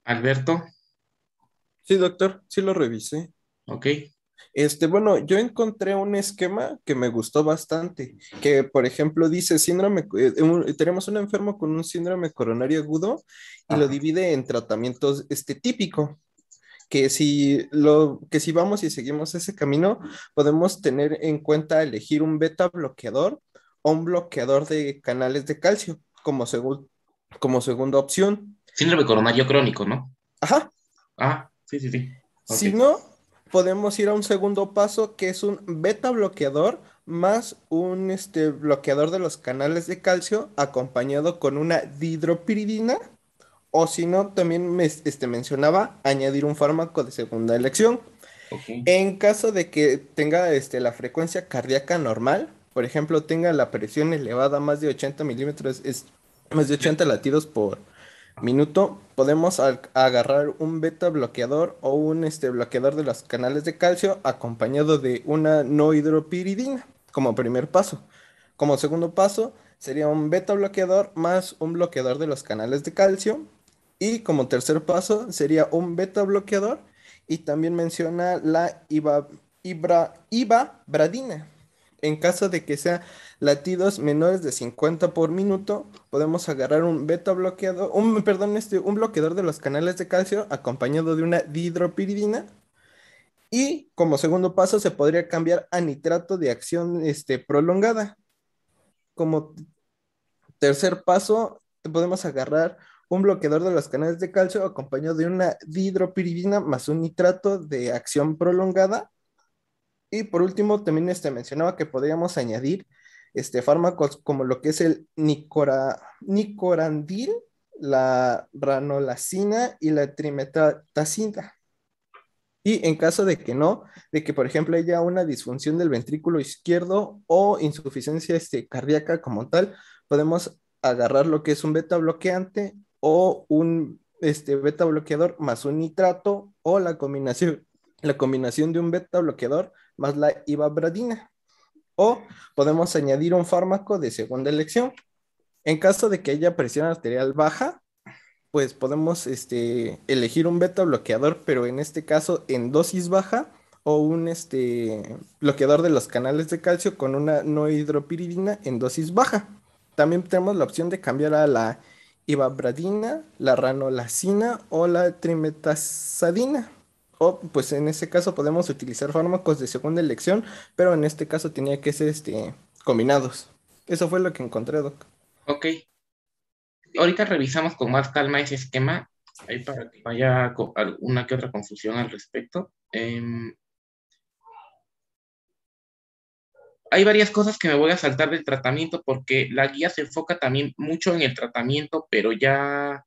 Alberto, Sí, doctor, sí lo revisé. ok. Bueno, yo encontré un esquema que me gustó bastante, que por ejemplo dice tenemos un enfermo con un síndrome coronario agudo y lo Ajá. divide en tratamientos típico, que si vamos y seguimos ese camino, podemos tener en cuenta elegir un beta bloqueador o un bloqueador de canales de calcio como segunda opción. Síndrome coronario crónico, ¿no? Ajá. Ah, sí, sí, sí. Ok. Si no, podemos ir a un segundo paso que es un beta bloqueador más un bloqueador de los canales de calcio acompañado con una dihidropiridina o si no, también mencionaba añadir un fármaco de segunda elección. Ok. En caso de que tenga la frecuencia cardíaca normal, por ejemplo, tenga la presión elevada más de 80 milímetros, más de 80 latidos por minuto, podemos agarrar un beta bloqueador o un bloqueador de los canales de calcio acompañado de una no hidropiridina como primer paso. Como segundo paso sería un beta bloqueador más un bloqueador de los canales de calcio. Y como tercer paso sería un beta bloqueador y también menciona la ibabradina. En caso de que sea latidos menores de 50 por minuto, podemos agarrar un beta bloqueador, perdón, un bloqueador de los canales de calcio acompañado de una dihidropiridina. Y como segundo paso se podría cambiar a nitrato de acción prolongada. Como tercer paso, podemos agarrar un bloqueador de los canales de calcio acompañado de una dihidropiridina más un nitrato de acción prolongada. Y por último, también mencionaba que podríamos añadir fármacos como lo que es el nicorandil, la ranolazina y la trimetazina. Y en caso de que no, de que por ejemplo haya una disfunción del ventrículo izquierdo o insuficiencia cardíaca como tal, podemos agarrar lo que es un beta bloqueante o un beta bloqueador más un nitrato o la combinación de un beta bloqueador más la ivabradina. O podemos añadir un fármaco de segunda elección. En caso de que haya presión arterial baja, pues podemos elegir un beta bloqueador, pero en este caso en dosis baja, o un bloqueador de los canales de calcio con una no hidropiridina en dosis baja. También tenemos la opción de cambiar a la ivabradina, la ranolazina o la trimetazidina. O pues en ese caso podemos utilizar fármacos de segunda elección, pero en este caso tenía que ser combinados. Eso fue lo que encontré, Doc. Ok. Ahorita revisamos con más calma ese esquema, ahí para que vaya alguna que otra confusión al respecto. Hay varias cosas que me voy a saltar del tratamiento porque la guía se enfoca también mucho en el tratamiento, pero ya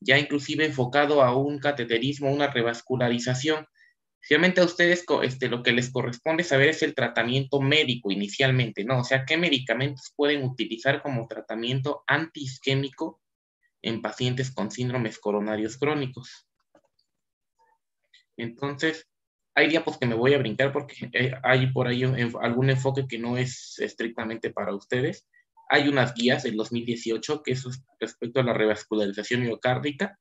inclusive enfocado a un cateterismo, una revascularización. Realmente a ustedes lo que les corresponde saber es el tratamiento médico inicialmente, ¿no? O sea, qué medicamentos pueden utilizar como tratamiento antiisquémico en pacientes con síndromes coronarios crónicos. Entonces, hay diapos que me voy a brincar porque hay por ahí algún enfoque que no es estrictamente para ustedes. Hay unas guías del 2018 que es respecto a la revascularización miocárdica,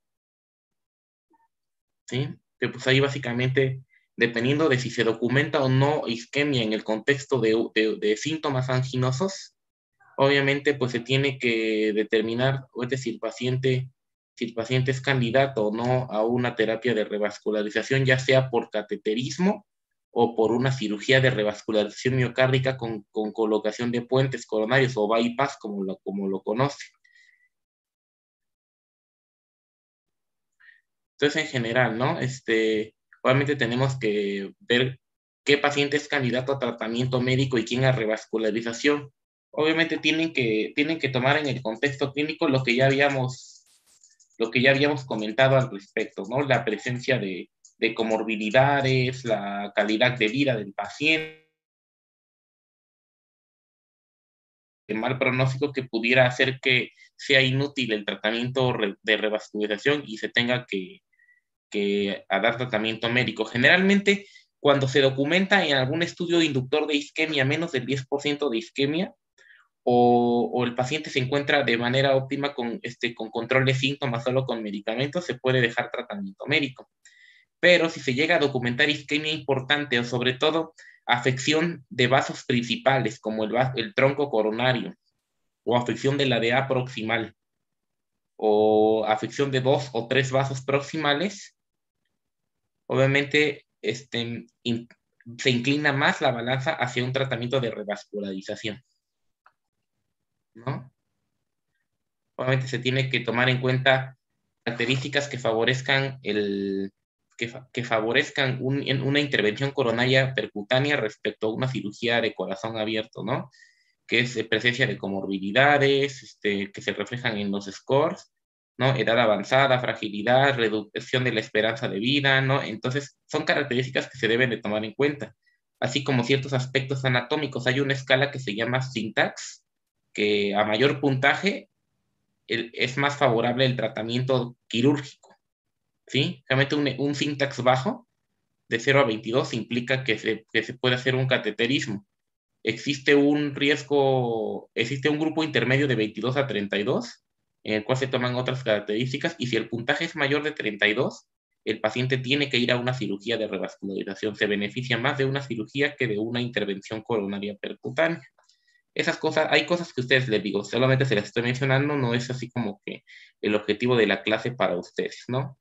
¿sí? Que pues ahí básicamente, dependiendo de si se documenta o no isquemia en el contexto de síntomas anginosos, obviamente pues se tiene que determinar, o es decir, si el paciente es candidato o no a una terapia de revascularización, ya sea por cateterismo o por una cirugía de revascularización miocárdica con colocación de puentes coronarios o bypass, como lo conoce. Entonces, en general, ¿no? Obviamente tenemos que ver qué paciente es candidato a tratamiento médico y quién a revascularización. Obviamente tienen que tomar en el contexto clínico lo que ya habíamos comentado al respecto, ¿no? La presencia de comorbilidades, la calidad de vida del paciente, el mal pronóstico que pudiera hacer que sea inútil el tratamiento de revascularización y se tenga que a dar tratamiento médico. Generalmente, cuando se documenta en algún estudio inductor de isquemia menos del 10% de isquemia, o el paciente se encuentra de manera óptima con control de síntomas solo con medicamentos, se puede dejar tratamiento médico. Pero si se llega a documentar isquemia importante o sobre todo afección de vasos principales como el tronco coronario o afección de la DA proximal o afección de 2 o 3 vasos proximales, obviamente se inclina más la balanza hacia un tratamiento de revascularización, ¿no? Obviamente se tiene que tomar en cuenta características que favorezcan que favorezcan una intervención coronaria percutánea respecto a una cirugía de corazón abierto, ¿no? Que es presencia de comorbilidades, que se reflejan en los scores, ¿no? Edad avanzada, fragilidad, reducción de la esperanza de vida, ¿no? Entonces, son características que se deben de tomar en cuenta, así como ciertos aspectos anatómicos. Hay una escala que se llama Syntax, que a mayor puntaje es más favorable el tratamiento quirúrgico, ¿sí? Realmente un Syntax bajo, de 0 a 22, implica que se puede hacer un cateterismo. Existe un grupo intermedio de 22 a 32, en el cual se toman otras características, y si el puntaje es mayor de 32, el paciente tiene que ir a una cirugía de revascularización. Se beneficia más de una cirugía que de una intervención coronaria percutánea. Esas cosas, hay cosas que ustedes les digo, solamente se las estoy mencionando, no es así como que el objetivo de la clase para ustedes, ¿no?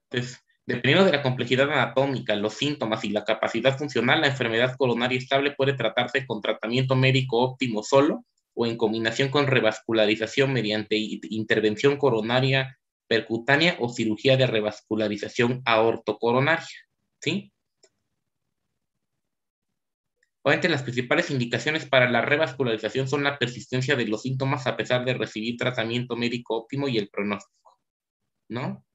Entonces, dependiendo de la complejidad anatómica, los síntomas y la capacidad funcional, la enfermedad coronaria estable puede tratarse con tratamiento médico óptimo solo o en combinación con revascularización mediante intervención coronaria percutánea o cirugía de revascularización aortocoronaria, ¿sí? Obviamente, las principales indicaciones para la revascularización son la persistencia de los síntomas a pesar de recibir tratamiento médico óptimo y el pronóstico, ¿no?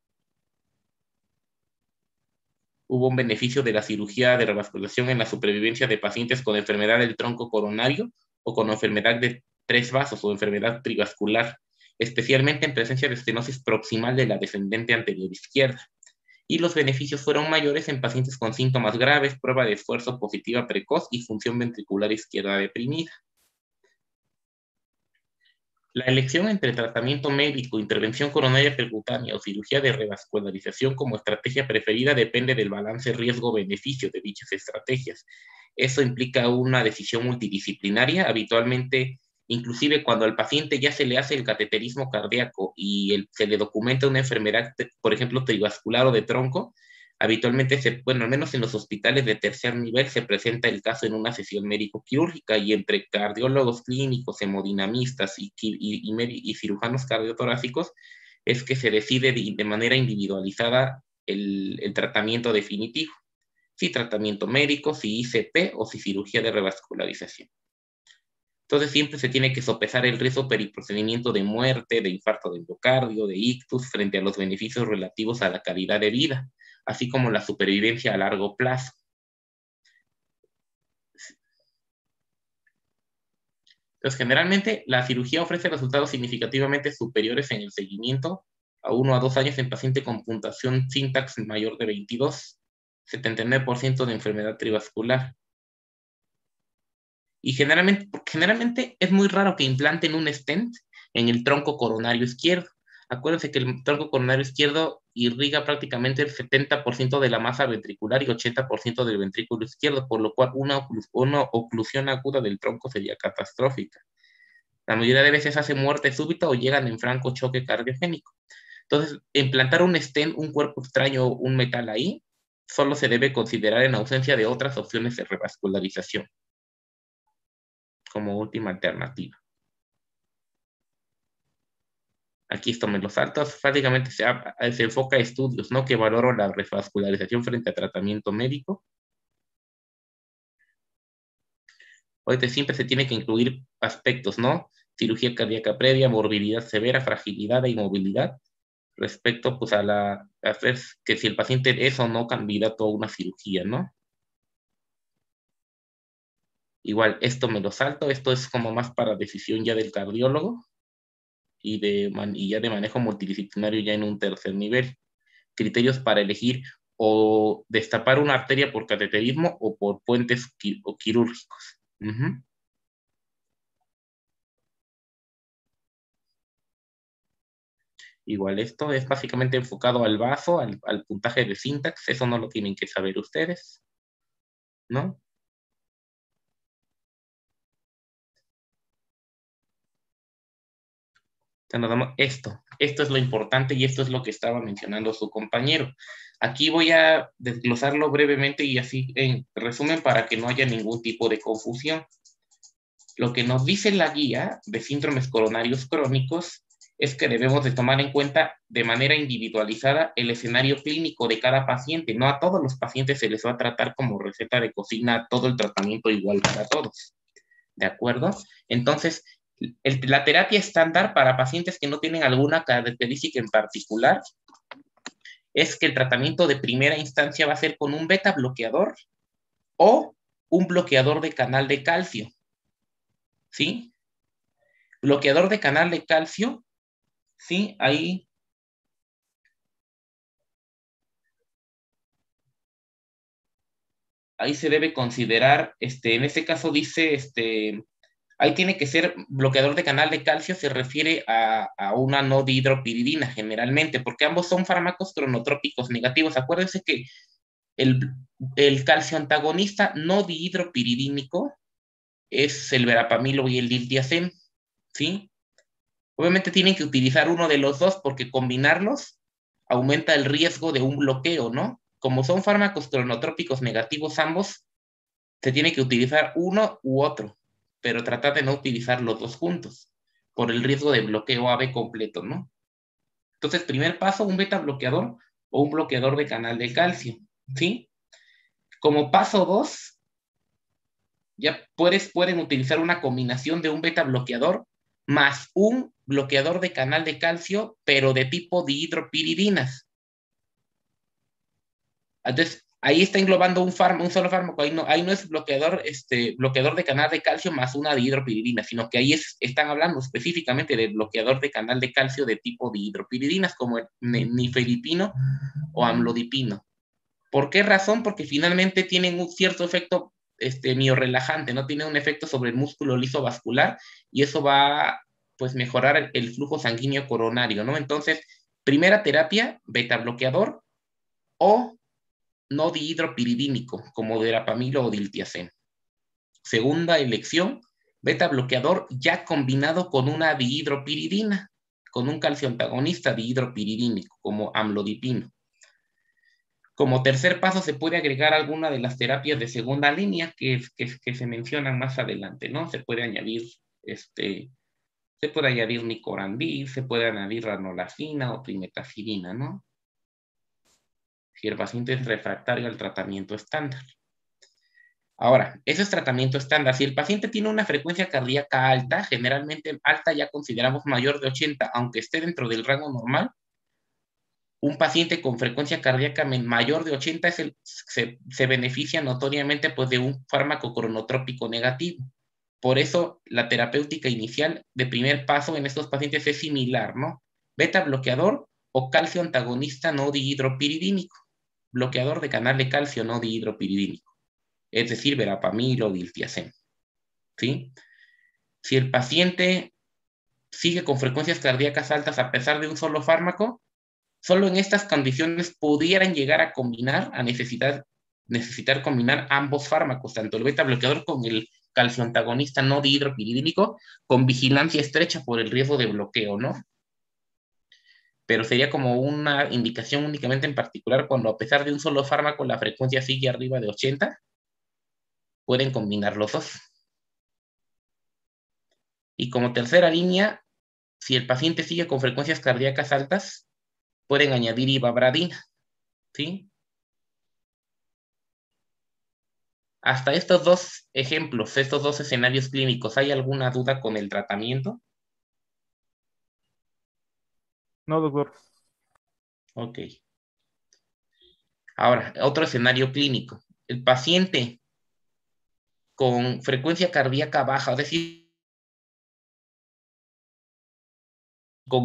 Hubo un beneficio de la cirugía de revascularización en la supervivencia de pacientes con enfermedad del tronco coronario o con enfermedad de 3 vasos o enfermedad trivascular, especialmente en presencia de estenosis proximal de la descendente anterior izquierda. Y los beneficios fueron mayores en pacientes con síntomas graves, prueba de esfuerzo positiva precoz y función ventricular izquierda deprimida. La elección entre tratamiento médico, intervención coronaria percutánea o cirugía de revascularización como estrategia preferida depende del balance riesgo-beneficio de dichas estrategias. Eso implica una decisión multidisciplinaria. Habitualmente, inclusive cuando al paciente ya se le hace el cateterismo cardíaco y se le documenta una enfermedad, por ejemplo, trivascular o de tronco, habitualmente, al menos en los hospitales de tercer nivel, se presenta el caso en una sesión médico-quirúrgica, y entre cardiólogos clínicos, hemodinamistas y cirujanos cardiotorácicos es que se decide de manera individualizada el tratamiento definitivo. Si tratamiento médico, si ICP o si cirugía de revascularización. Entonces siempre se tiene que sopesar el riesgo periprocedimiento de muerte, de infarto de endocardio, de ictus, frente a los beneficios relativos a la calidad de vida, así como la supervivencia a largo plazo. Entonces, generalmente, la cirugía ofrece resultados significativamente superiores en el seguimiento a 1 a 2 años en paciente con puntuación Syntax mayor de 22, 79% de enfermedad trivascular. Y generalmente es muy raro que implanten un stent en el tronco coronario izquierdo. Acuérdense que el tronco coronario izquierdo irriga prácticamente el 70% de la masa ventricular y 80% del ventrículo izquierdo, por lo cual una oclusión aguda del tronco sería catastrófica. La mayoría de veces hace muerte súbita o llegan en franco choque cardiogénico. Entonces, implantar un stent, un cuerpo extraño, un metal ahí, solo se debe considerar en ausencia de otras opciones de revascularización como última alternativa. Aquí esto me lo salto. Prácticamente se enfoca a estudios, ¿no?, que valoran la revascularización frente a tratamiento médico. Ahorita siempre se tiene que incluir aspectos, ¿no? Cirugía cardíaca previa, morbilidad severa, fragilidad e inmovilidad, respecto pues que si el paciente es o no candidato a una cirugía, ¿no? Igual, esto me lo salto. Esto es como más para decisión ya del cardiólogo y ya de manejo multidisciplinario ya en un tercer nivel. Criterios para elegir o destapar una arteria por cateterismo o por puentes quirúrgicos. Igual esto es básicamente enfocado al vaso, al puntaje de syntax, eso no lo tienen que saber ustedes, ¿no? Esto es lo importante y esto es lo que estaba mencionando su compañero. Aquí voy a desglosarlo brevemente y así en resumen para que no haya ningún tipo de confusión. Lo que nos dice la guía de síndromes coronarios crónicos es que debemos de tomar en cuenta de manera individualizada el escenario clínico de cada paciente. No a todos los pacientes se les va a tratar como receta de cocina todo el tratamiento igual para todos. ¿De acuerdo? Entonces, la terapia estándar para pacientes que no tienen alguna característica en particular es que el tratamiento de primera instancia va a ser con un beta bloqueador o un bloqueador de canal de calcio. ¿Sí? Bloqueador de canal de calcio, ¿sí? Ahí se debe considerar, en este caso dice, ahí tiene que ser bloqueador de canal de calcio, se refiere a una no dihidropiridina generalmente, porque ambos son fármacos cronotrópicos negativos. Acuérdense que el, el calcio antagonista no dihidropiridínico es el verapamilo y el diltiazem, ¿sí? Obviamente tienen que utilizar uno de los dos porque combinarlos aumenta el riesgo de un bloqueo, ¿no? Como son fármacos cronotrópicos negativos ambos, se tiene que utilizar uno u otro, pero tratar de no utilizar los dos juntos por el riesgo de bloqueo AB completo, ¿no? Entonces, primer paso, un beta bloqueador o un bloqueador de canal de calcio, ¿sí? Como paso 2, ya pueden utilizar una combinación de un beta bloqueador más un bloqueador de canal de calcio, pero de tipo dihidropiridinas. Entonces, ahí está englobando un solo fármaco, ahí no es bloqueador de canal de calcio más una dihidropiridina, sino que ahí están hablando específicamente de bloqueador de canal de calcio de tipo dihidropiridinas, como el nifedipino o amlodipino. ¿Por qué razón? Porque finalmente tienen un cierto efecto miorrelajante, ¿no? Tiene un efecto sobre el músculo liso vascular y eso va, pues, mejorar el flujo sanguíneo coronario, ¿no? Entonces, primera terapia, beta bloqueador o no dihidropiridínico, como verapamilo o diltiazem. Segunda elección, beta bloqueador ya combinado con una dihidropiridina, con un calcio antagonista dihidropiridínico, como amlodipino. Como tercer paso se puede agregar alguna de las terapias de segunda línea que se mencionan más adelante, ¿no? Se puede añadir, nicorandil, se puede añadir ranolazina o trimetazidina, ¿no? Si el paciente es refractario al tratamiento estándar. Ahora, eso es tratamiento estándar. Si el paciente tiene una frecuencia cardíaca alta, generalmente alta ya consideramos mayor de 80, aunque esté dentro del rango normal, un paciente con frecuencia cardíaca mayor de 80 se beneficia notoriamente, pues, de un fármaco cronotrópico negativo. Por eso la terapéutica inicial de primer paso en estos pacientes es similar, ¿no? Beta bloqueador o calcio antagonista no dihidropiridínico. Bloqueador de canal de calcio no dihidropiridínico. Es decir, verapamil o diltiazem, ¿sí? Si el paciente sigue con frecuencias cardíacas altas a pesar de un solo fármaco, solo en estas condiciones pudieran llegar a necesitar combinar ambos fármacos, tanto el beta bloqueador con el calcio antagonista no dihidropiridínico, con vigilancia estrecha por el riesgo de bloqueo, ¿no? Pero sería como una indicación únicamente en particular cuando a pesar de un solo fármaco la frecuencia sigue arriba de 80, pueden combinar los dos. Y como tercera línea, si el paciente sigue con frecuencias cardíacas altas, pueden añadir ivabradina, ¿sí? Hasta estos dos ejemplos, estos dos escenarios clínicos, ¿hay alguna duda con el tratamiento? No, doctor. Ok. Ahora, otro escenario clínico. El paciente con frecuencia cardíaca baja, es decir,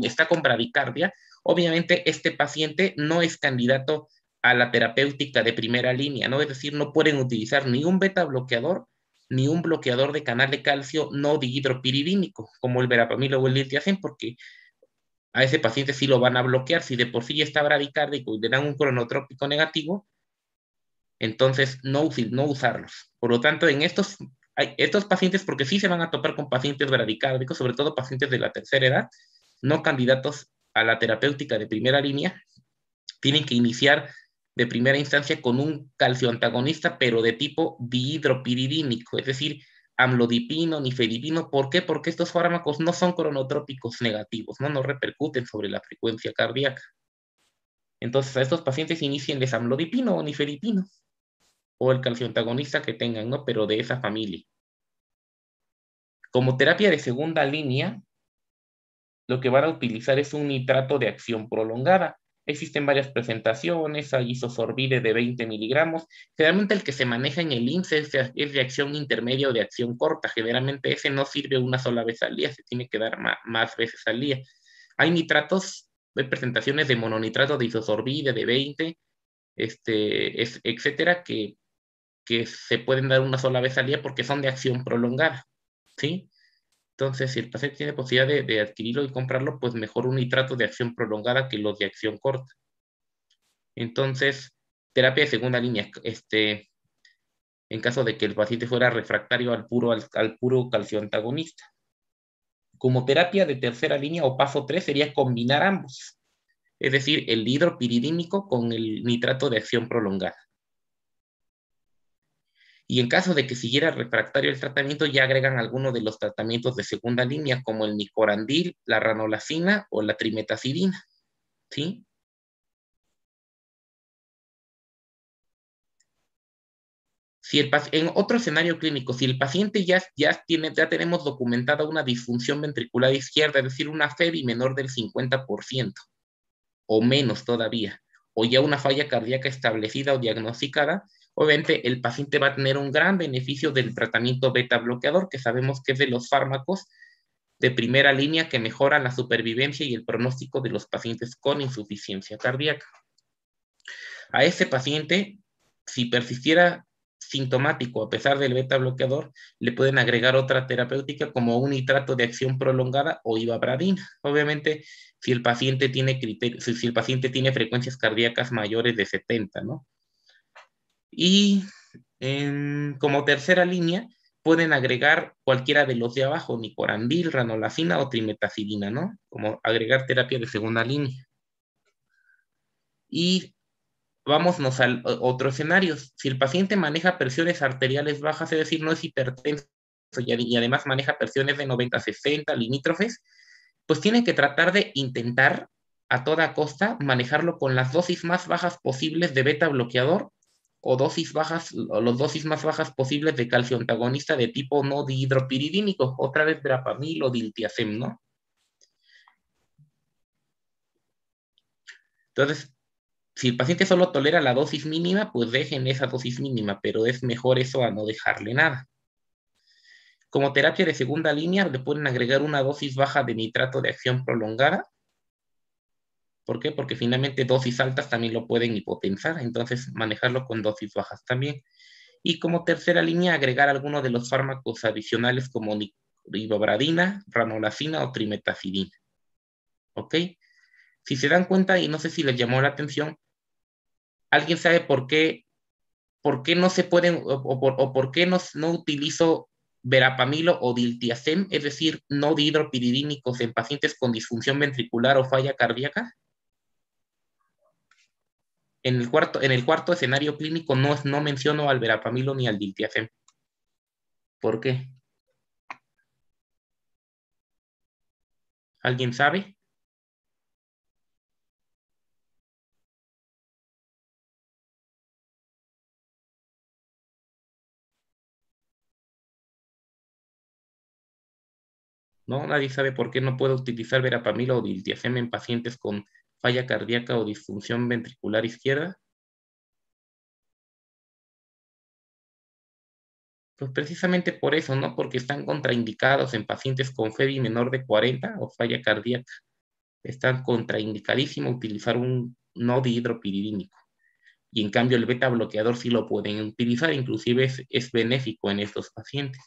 está con bradicardia, obviamente este paciente no es candidato a la terapéutica de primera línea, ¿no? Es decir, no pueden utilizar ni un beta bloqueador ni un bloqueador de canal de calcio no dihidropiridínico, como el verapamil o el diltiazem, porque a ese paciente sí lo van a bloquear. Si de por sí ya está bradicárdico y le dan un cronotrópico negativo, entonces no usarlos. Por lo tanto, en estos pacientes, porque sí se van a topar con pacientes bradicárdicos, sobre todo pacientes de la tercera edad, no candidatos a la terapéutica de primera línea, tienen que iniciar de primera instancia con un calcioantagonista, pero de tipo dihidropiridínico, es decir, amlodipino, nifedipino. ¿Por qué? Porque estos fármacos no son cronotrópicos negativos, no repercuten sobre la frecuencia cardíaca. Entonces, a estos pacientes inicien amlodipino o nifedipino, o el calcioantagonista que tengan, ¿no? Pero de esa familia. Como terapia de segunda línea, lo que van a utilizar es un nitrato de acción prolongada. Existen varias presentaciones, hay isosorbide de 20 miligramos. Generalmente el que se maneja en el IMSS es de acción intermedia o de acción corta. Generalmente ese no sirve una sola vez al día, se tiene que dar más veces al día. Hay nitratos, hay presentaciones de mononitrato de isosorbide de 20, etcétera, que se pueden dar una sola vez al día porque son de acción prolongada, ¿sí? Entonces, si el paciente tiene posibilidad de adquirirlo y comprarlo, pues mejor un nitrato de acción prolongada que los de acción corta. Entonces, terapia de segunda línea, en caso de que el paciente fuera refractario al puro calcioantagonista. Como terapia de tercera línea o paso 3 sería combinar ambos, es decir, el hidropiridínico con el nitrato de acción prolongada. Y en caso de que siguiera refractario el tratamiento, ya agregan algunos de los tratamientos de segunda línea, como el nicorandil, la ranolazina o la trimetazidina, ¿sí? En otro escenario clínico, si el paciente ya tenemos documentada una disfunción ventricular izquierda, es decir, una FEBI menor del 50% o menos todavía, o ya una falla cardíaca establecida o diagnosticada, obviamente el paciente va a tener un gran beneficio del tratamiento beta bloqueador, que sabemos que es de los fármacos de primera línea que mejoran la supervivencia y el pronóstico de los pacientes con insuficiencia cardíaca. A ese paciente, si persistiera sintomático a pesar del beta bloqueador, le pueden agregar otra terapéutica como un nitrato de acción prolongada o ivabradina. Obviamente, si el paciente tiene si el paciente tiene frecuencias cardíacas mayores de 70, ¿no? Y como tercera línea, pueden agregar cualquiera de los de abajo, nicorandil, ranolazina o trimetazidina, ¿no? Como agregar terapia de segunda línea. Y vámonos al otro escenario. Si el paciente maneja presiones arteriales bajas, es decir, no es hipertenso y además maneja presiones de 90-60 limítrofes, pues tiene que tratar de intentar a toda costa manejarlo con las dosis más bajas posibles de beta bloqueador o las dosis más bajas posibles de calcio antagonista de tipo no dihidropiridínico, otra vez verapamil o diltiazem, ¿no? Entonces, si el paciente solo tolera la dosis mínima, pues dejen esa dosis mínima, pero es mejor eso a no dejarle nada. Como terapia de segunda línea, le pueden agregar una dosis baja de nitrato de acción prolongada. ¿Por qué? Porque finalmente dosis altas también lo pueden hipotensar, entonces manejarlo con dosis bajas también. Y como tercera línea, agregar algunos de los fármacos adicionales como ribobradina, ranolazina o trimetazidina. ¿Ok? Si se dan cuenta, y no sé si les llamó la atención, ¿alguien sabe por qué no se pueden, o por qué no utilizo verapamilo o diltiazem, es decir, no dihidropiridínicos en pacientes con disfunción ventricular o falla cardíaca? En el cuarto escenario clínico no menciono al verapamilo ni al diltiazem. ¿Por qué? ¿Alguien sabe? ¿No? Nadie sabe por qué no puedo utilizar verapamilo o diltiazem en pacientes con falla cardíaca o disfunción ventricular izquierda. Pues precisamente por eso, ¿no? Porque están contraindicados en pacientes con FEBI menor de 40 o falla cardíaca. Están contraindicadísimo utilizar un no dihidropiridínico. Y en cambio el beta bloqueador sí lo pueden utilizar, inclusive es benéfico en estos pacientes.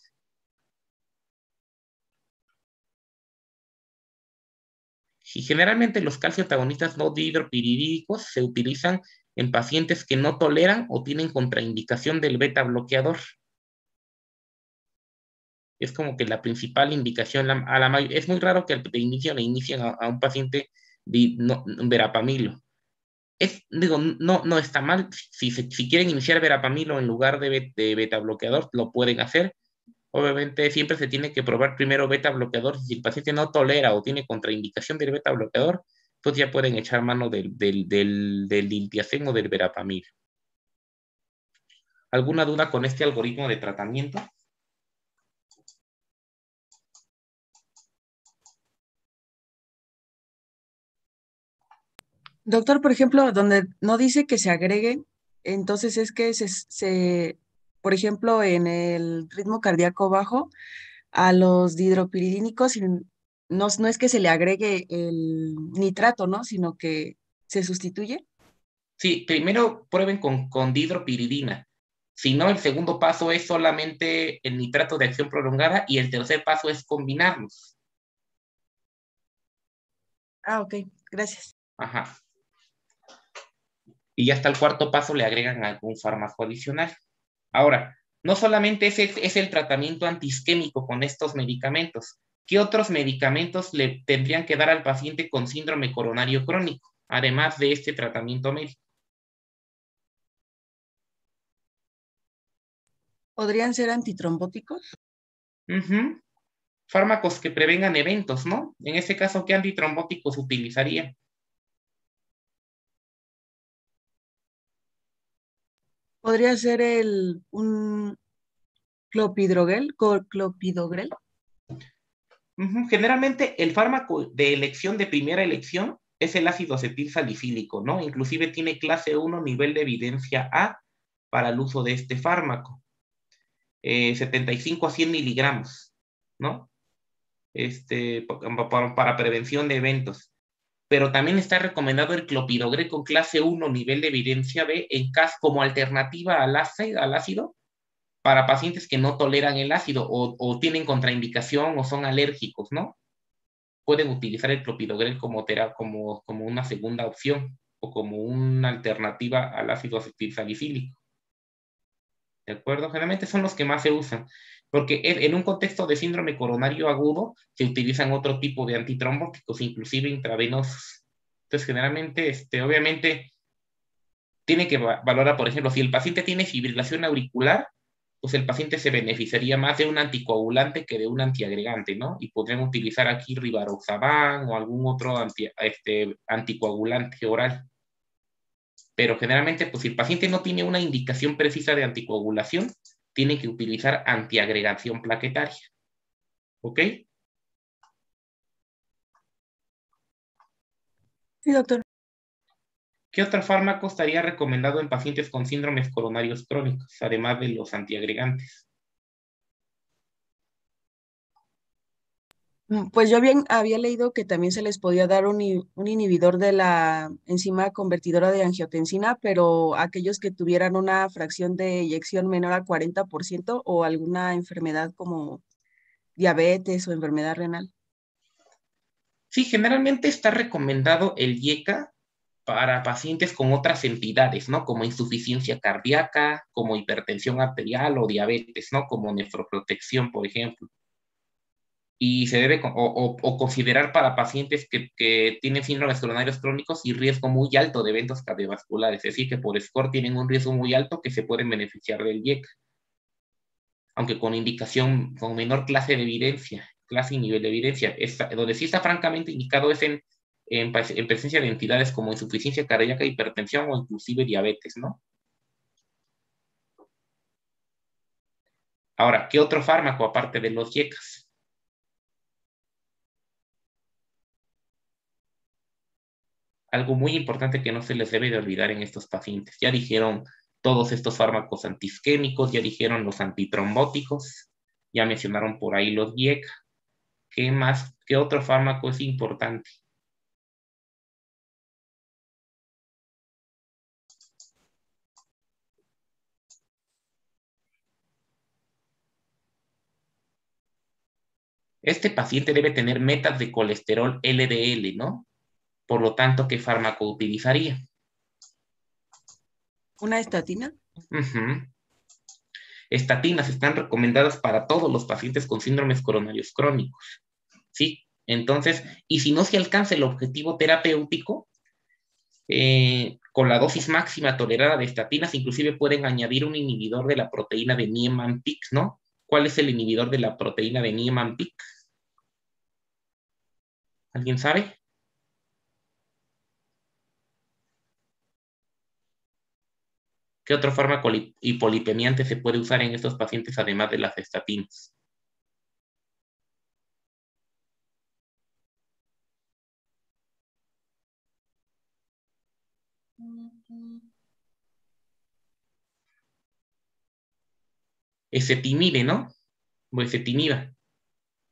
Y generalmente los calcioantagonistas no dihidropiridínicos se utilizan en pacientes que no toleran o tienen contraindicación del beta bloqueador. Es como que la principal indicación, es muy raro que de inicio le inicien a un paciente verapamilo. Digo, no está mal. Si quieren iniciar verapamilo en lugar de beta bloqueador, lo pueden hacer. Obviamente siempre se tiene que probar primero beta bloqueador. Si el paciente no tolera o tiene contraindicación del beta bloqueador, pues ya pueden echar mano del diltiazem o del verapamil. ¿Alguna duda con este algoritmo de tratamiento? Doctor, por ejemplo, donde no dice que se agregue, entonces es que por ejemplo, en el ritmo cardíaco bajo, a los dihidropiridínicos no es que se le agregue el nitrato, ¿no? Sino que se sustituye. Sí, primero prueben con dihidropiridina. Si no, el segundo paso es solamente el nitrato de acción prolongada y el tercer paso es combinarlos. Ah, ok, gracias. Ajá. Y ya hasta el cuarto paso le agregan algún fármaco adicional. Ahora, no solamente es el tratamiento antiisquémico con estos medicamentos. ¿Qué otros medicamentos le tendrían que dar al paciente con síndrome coronario crónico, además de este tratamiento médico? ¿Podrían ser antitrombóticos? Fármacos que prevengan eventos, ¿no? En este caso, ¿qué antitrombóticos utilizaría? ¿Podría ser un clopidogrel? Generalmente el fármaco de elección, de primera elección, es el ácido acetil salicílico, ¿no? Inclusive tiene clase 1, nivel de evidencia A para el uso de este fármaco. 75 a 100 miligramos, ¿no? Para prevención de eventos. Pero también está recomendado el clopidogrel con clase 1, nivel de evidencia B, en caso como alternativa al ácido para pacientes que no toleran el ácido o tienen contraindicación o son alérgicos, ¿no? Pueden utilizar el clopidogrel como una segunda opción o como una alternativa al ácido acetilsalicílico. ¿De acuerdo? Generalmente son los que más se usan, porque en un contexto de síndrome coronario agudo se utilizan otro tipo de antitrombóticos, inclusive intravenosos. Entonces, generalmente, obviamente, tiene que valorar, por ejemplo, si el paciente tiene fibrilación auricular, pues el paciente se beneficiaría más de un anticoagulante que de un antiagregante, ¿no? Y podrían utilizar aquí rivaroxaban o algún otro anticoagulante oral. Pero generalmente, pues si el paciente no tiene una indicación precisa de anticoagulación, tiene que utilizar antiagregación plaquetaria. ¿Ok? Sí, doctor. ¿Qué otro fármaco estaría recomendado en pacientes con síndromes coronarios crónicos, además de los antiagregantes? Pues yo bien había leído que también se les podía dar un inhibidor de la enzima convertidora de angiotensina, pero aquellos que tuvieran una fracción de eyección menor a 40% o alguna enfermedad como diabetes o enfermedad renal. Sí, generalmente está recomendado el IECA para pacientes con otras entidades, ¿no? Como insuficiencia cardíaca, como hipertensión arterial o diabetes, ¿no? Como nefroprotección, por ejemplo. Y se debe o considerar para pacientes que tienen síndromes coronarios crónicos y riesgo muy alto de eventos cardiovasculares, es decir, que por score tienen un riesgo muy alto que se pueden beneficiar del IECA, aunque con indicación, con menor clase de evidencia, clase y nivel de evidencia. Donde sí está francamente indicado es en presencia de entidades como insuficiencia cardíaca, hipertensión o inclusive diabetes, ¿no? Ahora, ¿qué otro fármaco aparte de los IECAS? Algo muy importante que no se les debe de olvidar en estos pacientes. Ya dijeron todos estos fármacos antiisquémicos, ya dijeron los antitrombóticos, ya mencionaron por ahí los IECA. ¿Qué más? ¿Qué otro fármaco es importante? Este paciente debe tener metas de colesterol LDL, ¿no? Por lo tanto, ¿qué fármaco utilizaría? ¿Una estatina? Ujú. Estatinas están recomendadas para todos los pacientes con síndromes coronarios crónicos, ¿sí? Entonces, y si no se alcanza el objetivo terapéutico, con la dosis máxima tolerada de estatinas, inclusive pueden añadir un inhibidor de la proteína de Niemann-Pick, ¿no? ¿Cuál es el inhibidor de la proteína de Niemann-Pick? ¿Alguien sabe? ¿Qué otro fármaco hipolipemiante se puede usar en estos pacientes además de las estatinas? Ezetimibe, ¿no? O ezetimiba.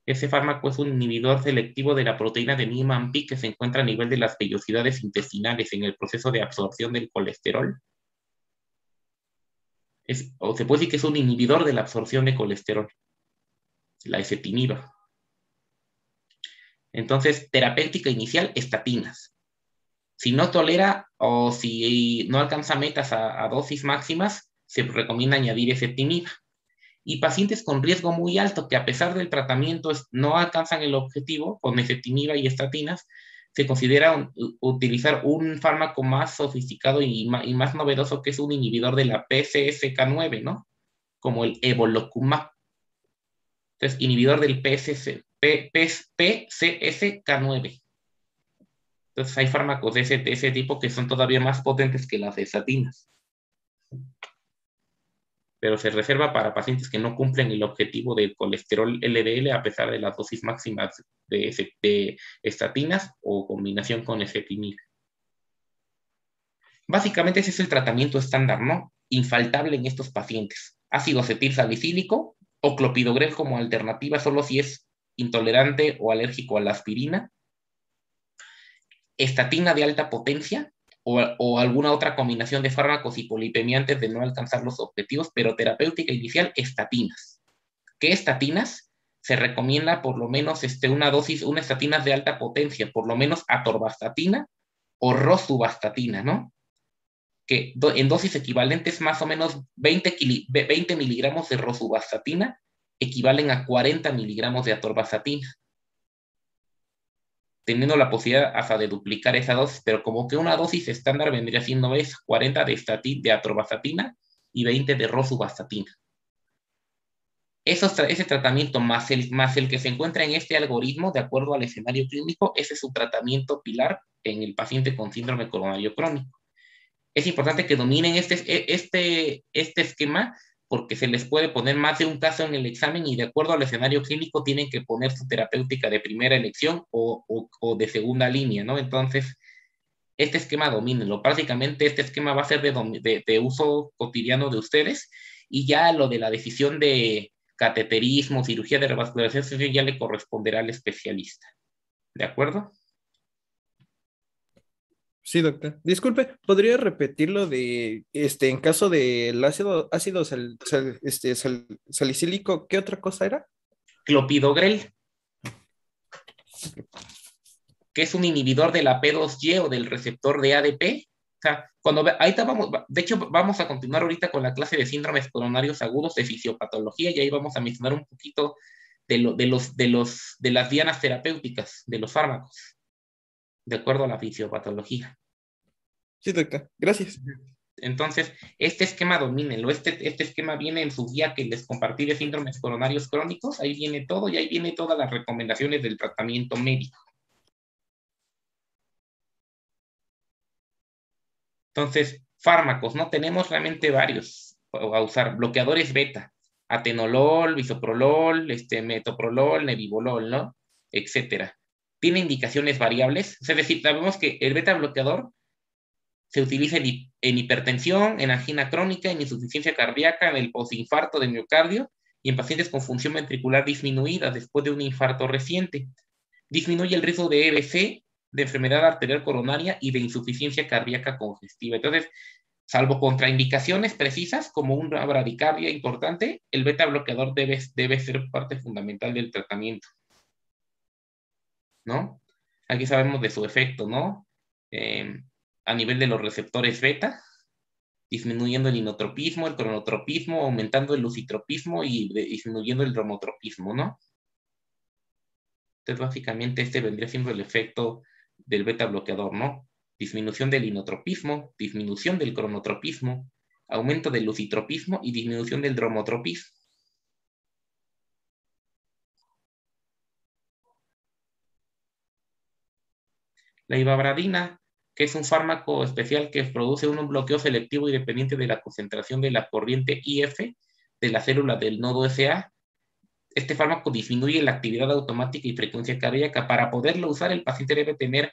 Ese fármaco es un inhibidor selectivo de la proteína de Niemann-Pick que se encuentra a nivel de las vellosidades intestinales en el proceso de absorción del colesterol. O se puede decir que es un inhibidor de la absorción de colesterol, la ezetimiba. Entonces, terapéutica inicial, estatinas. Si no tolera o si no alcanza metas a dosis máximas, se recomienda añadir ezetimiba. Y pacientes con riesgo muy alto que a pesar del tratamiento no alcanzan el objetivo con ezetimiba y estatinas, se considera utilizar un fármaco más sofisticado y más novedoso que es un inhibidor de la PCSK9, ¿no? Como el evolocumab. Entonces, inhibidor del PCSK9. Entonces, hay fármacos de ese tipo que son todavía más potentes que las estatinas. Pero se reserva para pacientes que no cumplen el objetivo del colesterol LDL a pesar de las dosis máximas de estatinas o combinación con ezetimibe. Básicamente ese es el tratamiento estándar, ¿no? Infaltable en estos pacientes. Ácido acetil salicílico o clopidogrel como alternativa solo si es intolerante o alérgico a la aspirina. Estatina de alta potencia o alguna otra combinación de fármacos hipolipemiantes de no alcanzar los objetivos, pero terapéutica inicial, estatinas. ¿Qué estatinas? Se recomienda por lo menos una estatina de alta potencia, por lo menos atorvastatina o rosuvastatina, ¿no? Que en dosis equivalentes más o menos 20 miligramos de rosuvastatina equivalen a 40 miligramos de atorvastatina, teniendo la posibilidad hasta de duplicar esa dosis, pero como que una dosis estándar vendría siendo 40 de atorvastatina y 20 de rosuvastatina. Ese tratamiento más el que se encuentra en este algoritmo, de acuerdo al escenario clínico, ese es su tratamiento pilar en el paciente con síndrome coronario crónico. Es importante que dominen este esquema porque se les puede poner más de un caso en el examen y de acuerdo al escenario clínico tienen que poner su terapéutica de primera elección o de segunda línea, ¿no? Entonces, este esquema domínenlo. Prácticamente este esquema va a ser de uso cotidiano de ustedes y ya lo de la decisión de cateterismo, cirugía de revascularización ya le corresponderá al especialista. ¿De acuerdo? Sí, doctor. Disculpe, ¿podría repetirlo de, en caso del ácido salicílico, ¿qué otra cosa era? Clopidogrel, que es un inhibidor de la P2Y o del receptor de ADP. O sea, ahorita de hecho, vamos a continuar ahorita con la clase de síndromes coronarios agudos de fisiopatología y ahí vamos a mencionar un poquito de las dianas terapéuticas, de los fármacos, de acuerdo a la fisiopatología. Sí, doctor. Gracias. Entonces, este esquema domínenlo. Este esquema viene en su guía que les compartí de síndromes coronarios crónicos. Ahí viene todo y ahí viene todas las recomendaciones del tratamiento médico. Entonces, fármacos, ¿no? Tenemos realmente varios a usar. Bloqueadores beta, atenolol, bisoprolol, metoprolol, nebivolol, ¿no? Etcétera. Tiene indicaciones variables. Es decir, sabemos que el beta bloqueador se utiliza en hipertensión, en angina crónica, en insuficiencia cardíaca, en el postinfarto de miocardio y en pacientes con función ventricular disminuida después de un infarto reciente. Disminuye el riesgo de EBC, de enfermedad arterial coronaria y de insuficiencia cardíaca congestiva. Entonces, salvo contraindicaciones precisas como una bradicardia importante, el beta bloqueador debe ser parte fundamental del tratamiento. ¿no? Aquí sabemos de su efecto, ¿no? A nivel de los receptores beta, disminuyendo el inotropismo, el cronotropismo, aumentando el lucitropismo y disminuyendo el dromotropismo, ¿no? Entonces, básicamente, este vendría siendo el efecto del beta bloqueador, ¿no? Disminución del inotropismo, disminución del cronotropismo, aumento del lucitropismo y disminución del dromotropismo. La ivabradina, que es un fármaco especial que produce un bloqueo selectivo y dependiente de la concentración de la corriente IF de la célula del nodo SA. Este fármaco disminuye la actividad automática y frecuencia cardíaca. Para poderlo usar, el paciente debe tener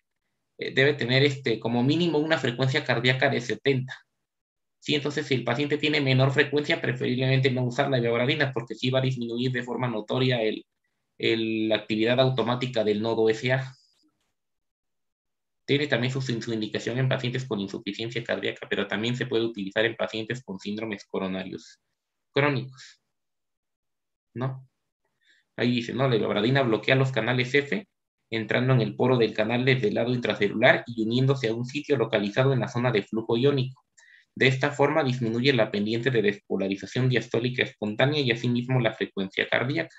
como mínimo una frecuencia cardíaca de 70. Sí, entonces, si el paciente tiene menor frecuencia, preferiblemente no usar la ivabradina, porque sí va a disminuir de forma notoria la actividad automática del nodo SA. Tiene también su indicación en pacientes con insuficiencia cardíaca, pero también se puede utilizar en pacientes con síndromes coronarios crónicos, ¿no? Ahí dice, ¿no? La ivabradina bloquea los canales F, entrando en el poro del canal desde el lado intracelular y uniéndose a un sitio localizado en la zona de flujo iónico. De esta forma disminuye la pendiente de despolarización diastólica espontánea y asimismo la frecuencia cardíaca.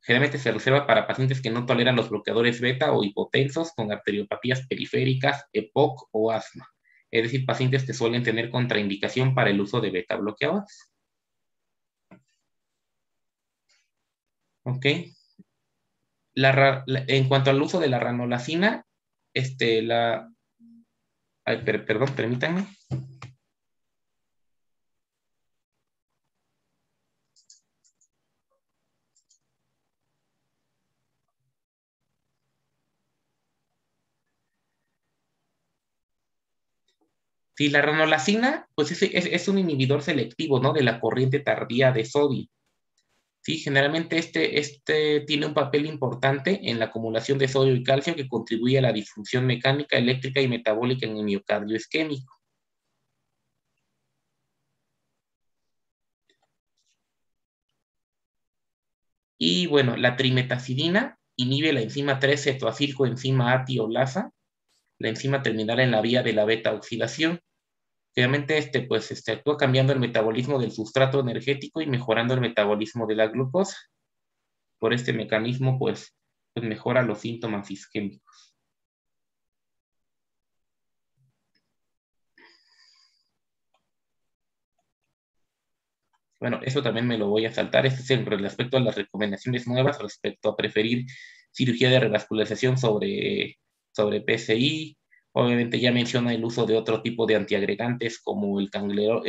Generalmente se reserva para pacientes que no toleran los bloqueadores beta o hipotensos con arteriopatías periféricas, EPOC o asma. Es decir, pacientes que suelen tener contraindicación para el uso de beta bloqueadores. ¿Ok? En cuanto al uso de la ranolacina, perdón, permítanme. Sí, la ranolacina, pues es un inhibidor selectivo, ¿no? De la corriente tardía de sodio. Sí, generalmente este tiene un papel importante en la acumulación de sodio y calcio que contribuye a la disfunción mecánica, eléctrica y metabólica en el miocardio isquémico. Y bueno, la trimetazidina inhibe la enzima 3-cetoacilcoenzima A-tiolasa, la enzima terminal en la vía de la beta-oxidación. Obviamente, actúa cambiando el metabolismo del sustrato energético y mejorando el metabolismo de la glucosa. Por este mecanismo, pues mejora los síntomas isquémicos. Bueno, eso también me lo voy a saltar. Este es el respecto a las recomendaciones nuevas respecto a preferir cirugía de revascularización sobre PCI. Obviamente ya menciona el uso de otro tipo de antiagregantes como el cangrelor,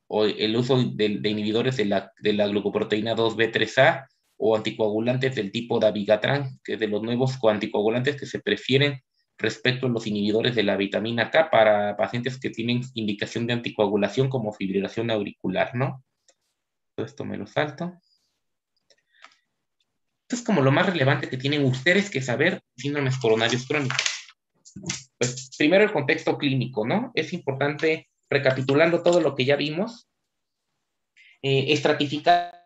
o el uso de inhibidores de la glucoproteína 2B3A o anticoagulantes del tipo dabigatran, que es de los nuevos anticoagulantes que se prefieren respecto a los inhibidores de la vitamina K para pacientes que tienen indicación de anticoagulación como fibrilación auricular, ¿no? Todo esto me lo salto. Esto es como lo más relevante que tienen ustedes que saber síndromes coronarios crónicos. Pues primero el contexto clínico, ¿no? Es importante, recapitulando todo lo que ya vimos, estratificar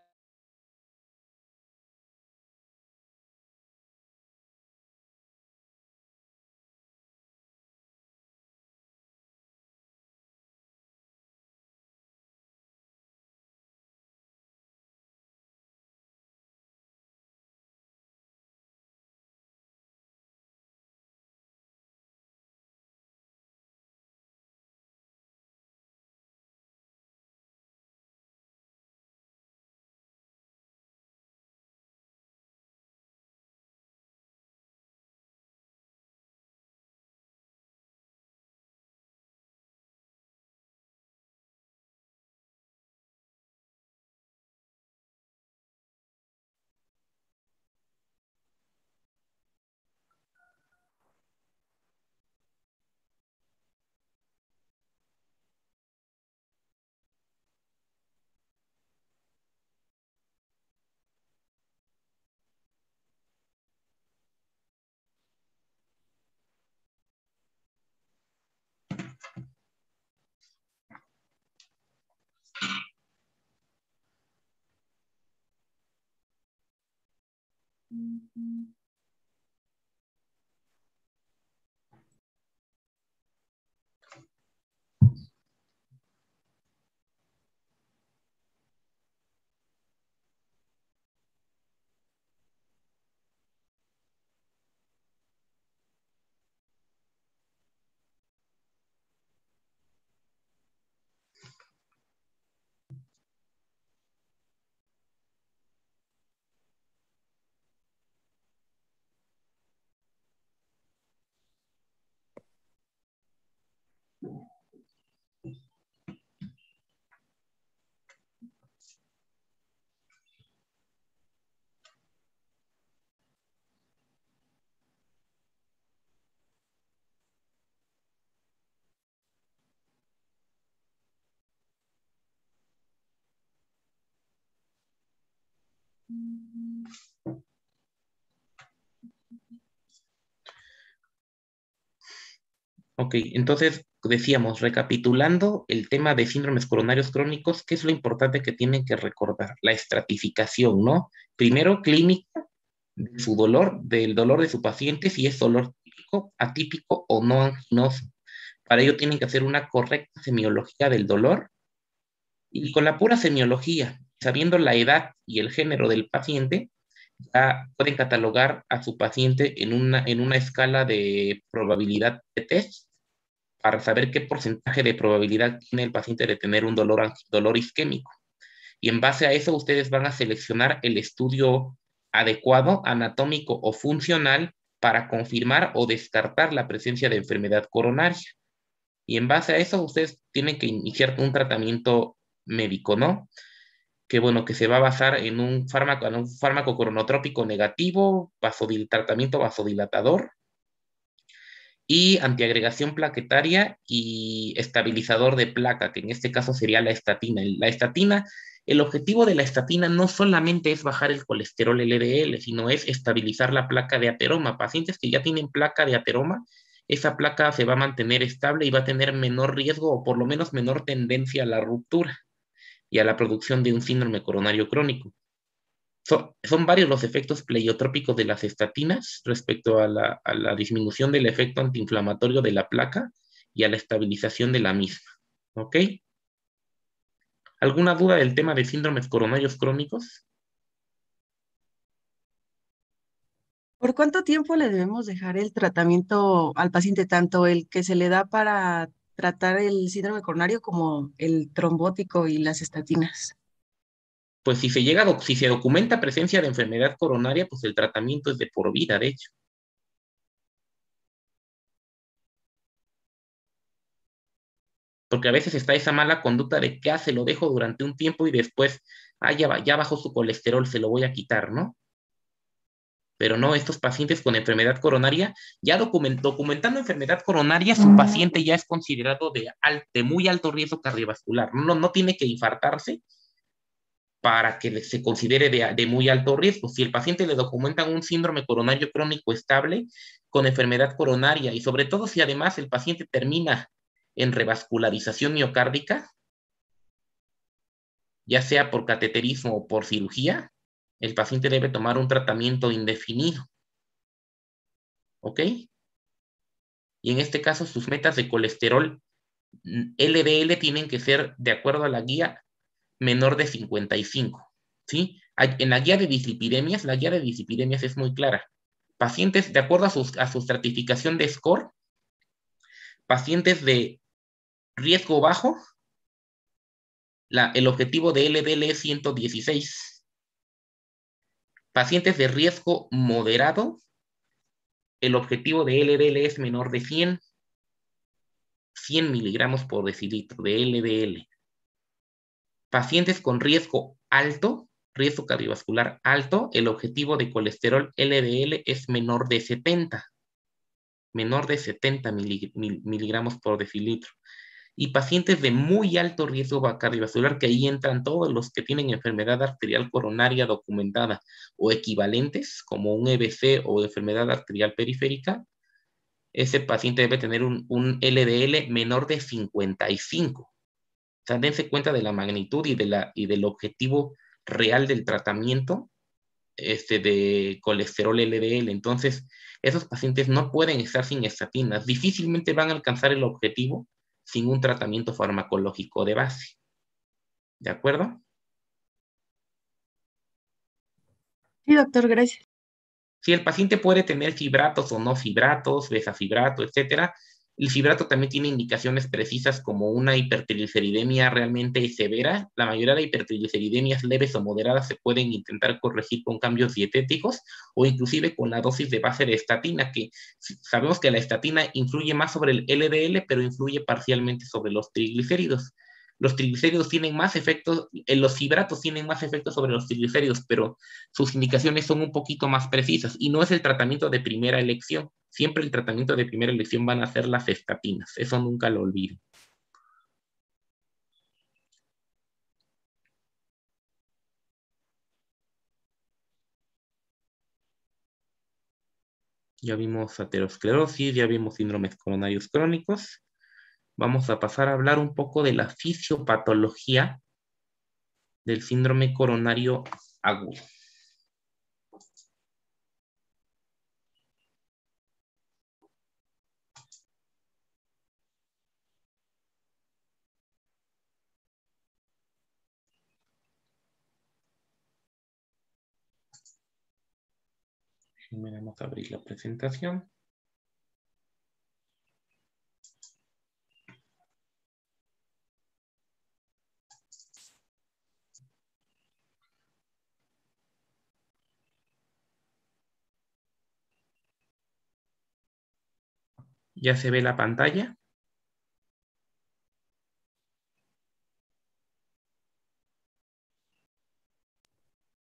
Ok, entonces decíamos, recapitulando el tema de síndromes coronarios crónicos, ¿qué es lo importante que tienen que recordar? La estratificación, ¿no? Primero, clínica de su dolor, del dolor de su paciente, si es dolor típico, atípico o no anginoso. Para ello tienen que hacer una correcta semiología del dolor y con la pura semiología, sabiendo la edad y el género del paciente, ya pueden catalogar a su paciente en una escala de probabilidad de test para saber qué porcentaje de probabilidad tiene el paciente de tener un dolor isquémico. Y en base a eso ustedes van a seleccionar el estudio adecuado, anatómico o funcional para confirmar o descartar la presencia de enfermedad coronaria. Y en base a eso ustedes tienen que iniciar un tratamiento médico, ¿no? Que bueno, que se va a basar en un fármaco coronotrópico negativo, tratamiento vasodilatador y antiagregación plaquetaria y estabilizador de placa, que en este caso sería la estatina. La estatina, el objetivo de la estatina no solamente es bajar el colesterol LDL, sino es estabilizar la placa de ateroma. Pacientes que ya tienen placa de ateroma, esa placa se va a mantener estable y va a tener menor riesgo o por lo menos menor tendencia a la ruptura y a la producción de un síndrome coronario crónico. Son varios los efectos pleiotrópicos de las estatinas respecto a la disminución del efecto antiinflamatorio de la placa y a la estabilización de la misma. ¿Ok? ¿Alguna duda del tema de síndromes coronarios crónicos? ¿Por cuánto tiempo le debemos dejar el tratamiento al paciente, tanto el que se le da para tratar el síndrome coronario como el trombótico y las estatinas? Pues si se documenta presencia de enfermedad coronaria, pues el tratamiento es de por vida, de hecho. Porque a veces está esa mala conducta de que se lo dejo durante un tiempo y después, ya bajó su colesterol, se lo voy a quitar, ¿no? Pero no, estos pacientes con enfermedad coronaria, ya documentando enfermedad coronaria, su paciente ya es considerado de muy alto riesgo cardiovascular. No tiene que infartarse para que se considere de muy alto riesgo. Si el paciente le documentan un síndrome coronario crónico estable con enfermedad coronaria y sobre todo si además el paciente termina en revascularización miocárdica, ya sea por cateterismo o por cirugía, el paciente debe tomar un tratamiento indefinido. ¿Ok? Y en este caso sus metas de colesterol LDL tienen que ser, de acuerdo a la guía, menor de 55, ¿sí? En la guía de dislipidemias es muy clara. Pacientes, de acuerdo a su estratificación de score, pacientes de riesgo bajo, el objetivo de LDL es 116. Pacientes de riesgo moderado, el objetivo de LDL es menor de 100 miligramos por decilitro de LDL. Pacientes con riesgo alto, riesgo cardiovascular alto, el objetivo de colesterol LDL es menor de 70 miligramos por decilitro. Y pacientes de muy alto riesgo cardiovascular, que ahí entran todos los que tienen enfermedad arterial coronaria documentada o equivalentes, como un EBC o enfermedad arterial periférica, ese paciente debe tener un LDL menor de 55. O sea, dense cuenta de la magnitud y del objetivo real del tratamiento de colesterol LDL. Entonces, esos pacientes no pueden estar sin estatinas. Difícilmente van a alcanzar el objetivo sin un tratamiento farmacológico de base. ¿De acuerdo? Sí, doctor, gracias. Si el paciente puede tener fibratos o no fibratos, besafibrato, etcétera, el fibrato también tiene indicaciones precisas como una hipertrigliceridemia realmente severa. La mayoría de hipertrigliceridemias leves o moderadas se pueden intentar corregir con cambios dietéticos o inclusive con la dosis de base de estatina, que sabemos que la estatina influye más sobre el LDL, pero influye parcialmente sobre los triglicéridos. Los triglicéridos tienen más efectos, los fibratos tienen más efectos sobre los triglicéridos, pero sus indicaciones son un poquito más precisas y no es el tratamiento de primera elección. Siempre el tratamiento de primera elección van a ser las estatinas. Eso nunca lo olviden. Ya vimos aterosclerosis, ya vimos síndromes coronarios crónicos. Vamos a pasar a hablar un poco de la fisiopatología del síndrome coronario agudo. Vamos a abrir la presentación. ¿Ya se ve la pantalla?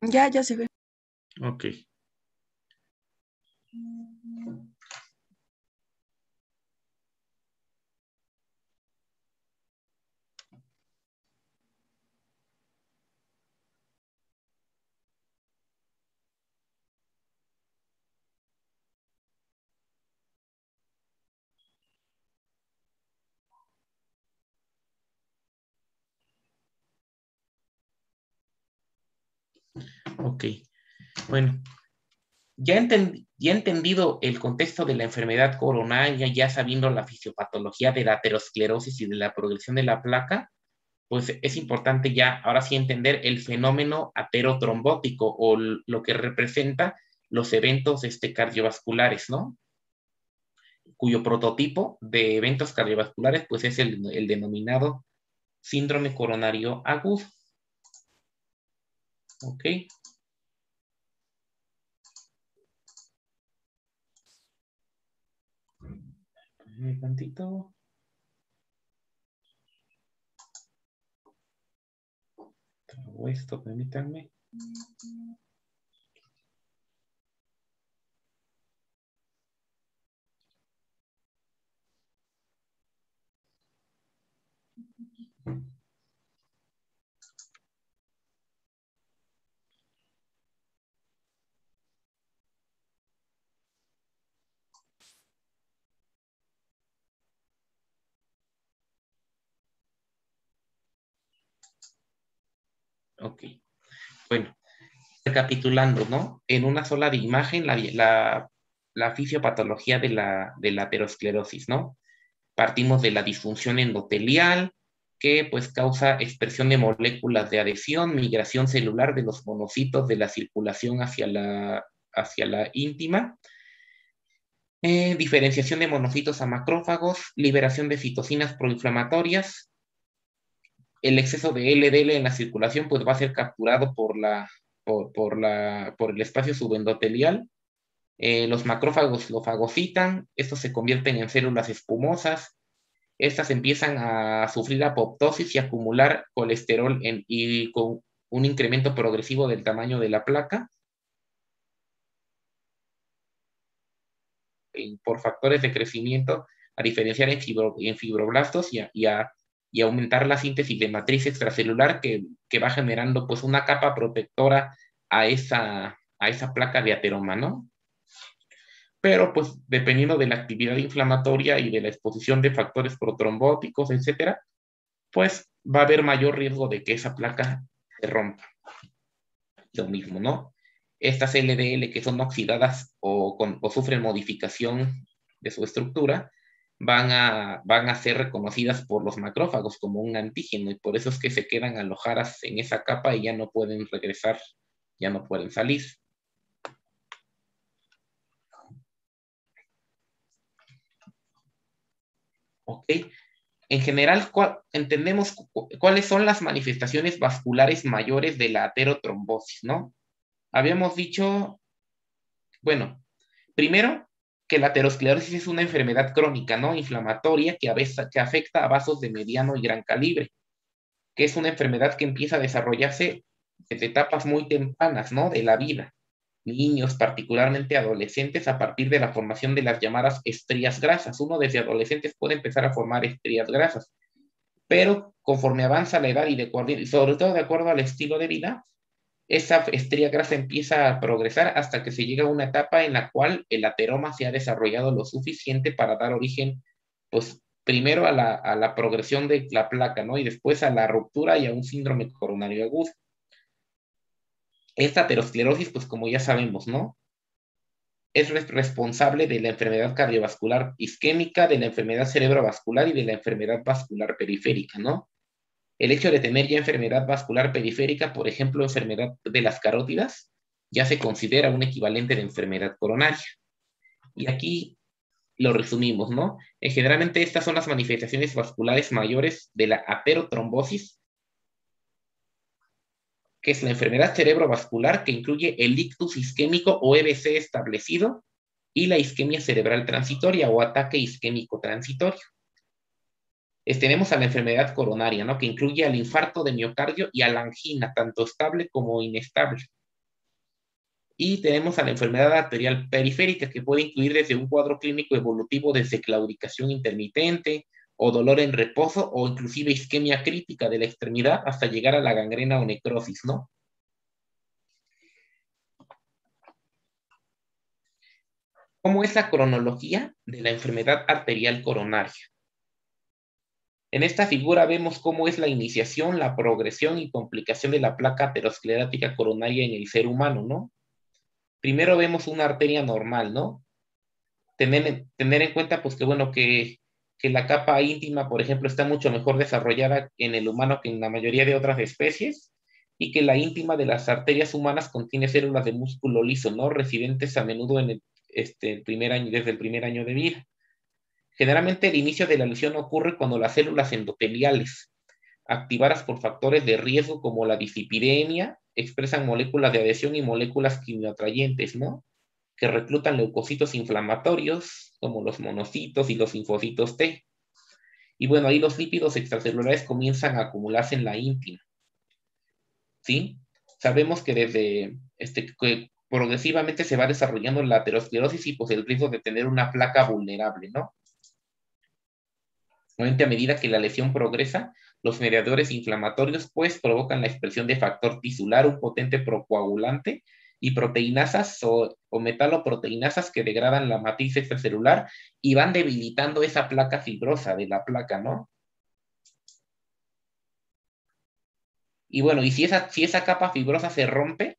Ya se ve. Ok. Ok. Bueno, ya entendido el contexto de la enfermedad coronaria, ya sabiendo la fisiopatología de la aterosclerosis y de la progresión de la placa, pues es importante ya ahora sí entender el fenómeno aterotrombótico o lo que representa los eventos cardiovasculares, ¿no? Cuyo prototipo de eventos cardiovasculares pues es el denominado síndrome coronario agudo. ¿Ok? Un tantito. Trago esto, permítanme. Ok. Bueno, recapitulando, ¿no? En una sola imagen, la fisiopatología de la aterosclerosis, ¿no? Partimos de la disfunción endotelial, que pues causa expresión de moléculas de adhesión, migración celular de los monocitos de la circulación hacia la íntima, diferenciación de monocitos a macrófagos, liberación de citocinas proinflamatorias. El exceso de LDL en la circulación pues va a ser capturado por el espacio subendotelial. Los macrófagos lo fagocitan, estos se convierten en células espumosas, estas empiezan a sufrir apoptosis y acumular colesterol y con un incremento progresivo del tamaño de la placa por factores de crecimiento, a diferenciar en fibroblastos y aumentar la síntesis de matriz extracelular que va generando pues una capa protectora a esa placa de ateroma, ¿no? Pero pues dependiendo de la actividad inflamatoria y de la exposición de factores protrombóticos, etcétera, pues va a haber mayor riesgo de que esa placa se rompa. Lo mismo, ¿no? estas LDL que son oxidadas o sufren modificación de su estructura, van a ser reconocidas por los macrófagos como un antígeno, y por eso es que se quedan alojadas en esa capa y ya no pueden regresar, ya no pueden salir. ¿Ok? En general, entendemos cuáles son las manifestaciones vasculares mayores de la aterotrombosis, ¿no? Habíamos dicho, bueno, primero, que la aterosclerosis es una enfermedad crónica, ¿no? Inflamatoria que afecta a vasos de mediano y gran calibre, que es una enfermedad que empieza a desarrollarse desde etapas muy tempranas, ¿no? De la vida. Niños, particularmente adolescentes, a partir de la formación de las llamadas estrías grasas. Uno desde adolescentes puede empezar a formar estrías grasas, pero conforme avanza la edad y sobre todo de acuerdo al estilo de vida, esa estría grasa empieza a progresar hasta que se llega a una etapa en la cual el ateroma se ha desarrollado lo suficiente para dar origen, pues, primero a la progresión de la placa, ¿no? Y después a la ruptura y a un síndrome coronario agudo. Esta aterosclerosis, pues como ya sabemos, ¿no? Es responsable de la enfermedad cardiovascular isquémica, de la enfermedad cerebrovascular y de la enfermedad vascular periférica, ¿no? El hecho de tener ya enfermedad vascular periférica, por ejemplo, enfermedad de las carótidas, ya se considera un equivalente de enfermedad coronaria. Y aquí lo resumimos, ¿no? Generalmente estas son las manifestaciones vasculares mayores de la aterotrombosis, que es la enfermedad cerebrovascular que incluye el ictus isquémico o EBC establecido y la isquemia cerebral transitoria o ataque isquémico transitorio. Tenemos a la enfermedad coronaria, ¿no? Que incluye al infarto de miocardio y a la angina, tanto estable como inestable. Y tenemos a la enfermedad arterial periférica, que puede incluir desde un cuadro clínico evolutivo desde claudicación intermitente o dolor en reposo o inclusive isquemia crítica de la extremidad hasta llegar a la gangrena o necrosis, ¿no? ¿Cómo es la cronología de la enfermedad arterial coronaria? En esta figura vemos cómo es la iniciación, la progresión y complicación de la placa aterosclerótica coronaria en el ser humano, ¿no? Primero vemos una arteria normal, ¿no? Tener en cuenta, pues, que bueno, que la capa íntima, por ejemplo, está mucho mejor desarrollada en el humano que en la mayoría de otras especies, y que la íntima de las arterias humanas contiene células de músculo liso, ¿no? Residentes a menudo en desde el primer año de vida. Generalmente el inicio de la lesión ocurre cuando las células endoteliales, activadas por factores de riesgo como la dislipidemia, expresan moléculas de adhesión y moléculas quimioatrayentes, ¿no? Que reclutan leucocitos inflamatorios, como los monocitos y los linfocitos T. Y bueno, ahí los lípidos extracelulares comienzan a acumularse en la íntima, ¿sí? Sabemos que desde que progresivamente se va desarrollando la aterosclerosis y pues el riesgo de tener una placa vulnerable, ¿no? Obviamente, a medida que la lesión progresa, los mediadores inflamatorios pues provocan la expresión de factor tisular, un potente procoagulante, y proteinasas o metaloproteinasas que degradan la matriz extracelular y van debilitando esa placa fibrosa de la placa, ¿no? Y bueno, y si esa capa fibrosa se rompe,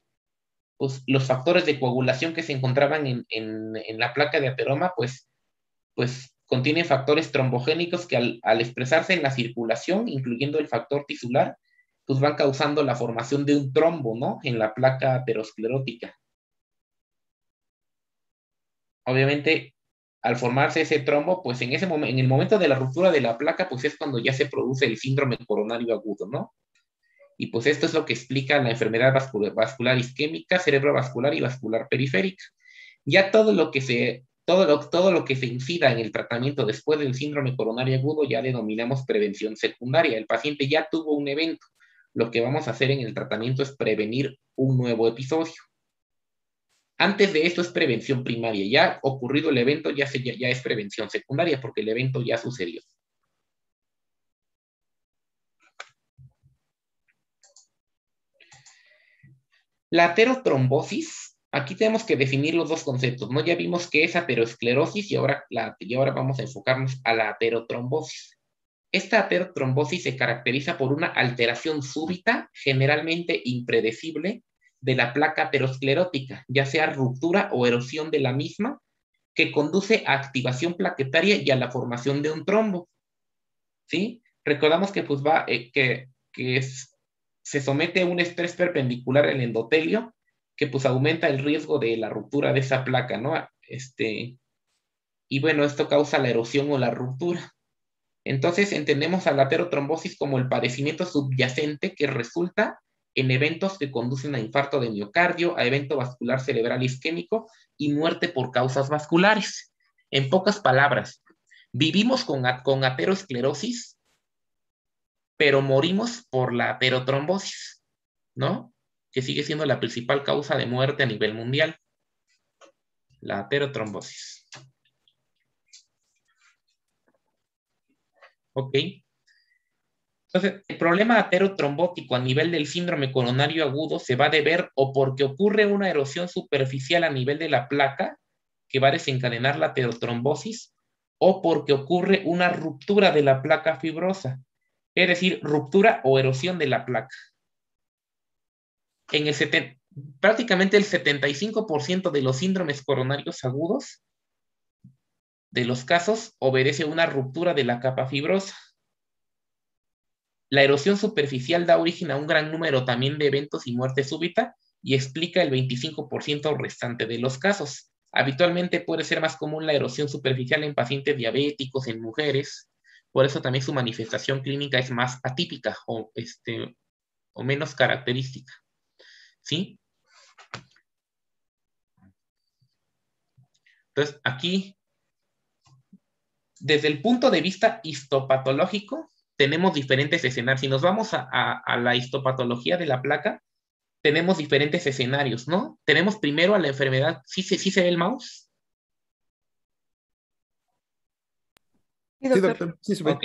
pues los factores de coagulación que se encontraban en la placa de ateroma, pues contienen factores trombogénicos que al expresarse en la circulación, incluyendo el factor tisular, pues van causando la formación de un trombo, ¿no? En la placa aterosclerótica. Obviamente, al formarse ese trombo, pues en el momento de la ruptura de la placa, pues es cuando ya se produce el síndrome coronario agudo, ¿no? Y pues esto es lo que explica la enfermedad vascular isquémica, cerebrovascular y vascular periférica. Ya todo lo que se incida en el tratamiento después del síndrome coronario agudo ya denominamos prevención secundaria. El paciente ya tuvo un evento. Lo que vamos a hacer en el tratamiento es prevenir un nuevo episodio. Antes de esto es prevención primaria. Ya ocurrido el evento, ya es prevención secundaria porque el evento ya sucedió. La aterotrombosis, aquí tenemos que definir los dos conceptos, ¿no? Ya vimos qué es aterosclerosis y ahora vamos a enfocarnos a la aterotrombosis. Esta aterotrombosis se caracteriza por una alteración súbita, generalmente impredecible, de la placa aterosclerótica, ya sea ruptura o erosión de la misma, que conduce a activación plaquetaria y a la formación de un trombo, ¿sí? Recordamos que pues se somete a un estrés perpendicular al endotelio, que pues aumenta el riesgo de la ruptura de esa placa, ¿no? Y bueno, esto causa la erosión o la ruptura. Entonces entendemos a la aterotrombosis como el padecimiento subyacente que resulta en eventos que conducen a infarto de miocardio, a evento vascular cerebral isquémico y muerte por causas vasculares. En pocas palabras, vivimos con aterosclerosis, pero morimos por la aterotrombosis, ¿no? Que sigue siendo la principal causa de muerte a nivel mundial, la aterotrombosis. ¿Ok? Entonces, el problema aterotrombótico a nivel del síndrome coronario agudo se va a deber o porque ocurre una erosión superficial a nivel de la placa que va a desencadenar la aterotrombosis o porque ocurre una ruptura de la placa fibrosa, es decir, ruptura o erosión de la placa. Prácticamente el 75% de los síndromes coronarios agudos de los casos obedece a una ruptura de la capa fibrosa. La erosión superficial da origen a un gran número también de eventos y muerte súbita y explica el 25% restante de los casos. Habitualmente puede ser más común la erosión superficial en pacientes diabéticos, en mujeres, por eso también su manifestación clínica es más atípica o menos característica. ¿Sí? Entonces, aquí, desde el punto de vista histopatológico, tenemos diferentes escenarios. Si nos vamos a la histopatología de la placa, tenemos diferentes escenarios, ¿no? Tenemos primero a la enfermedad. ¿Sí se ve el mouse? Sí, Sí, doctor. doctor, sí se ve. Ok.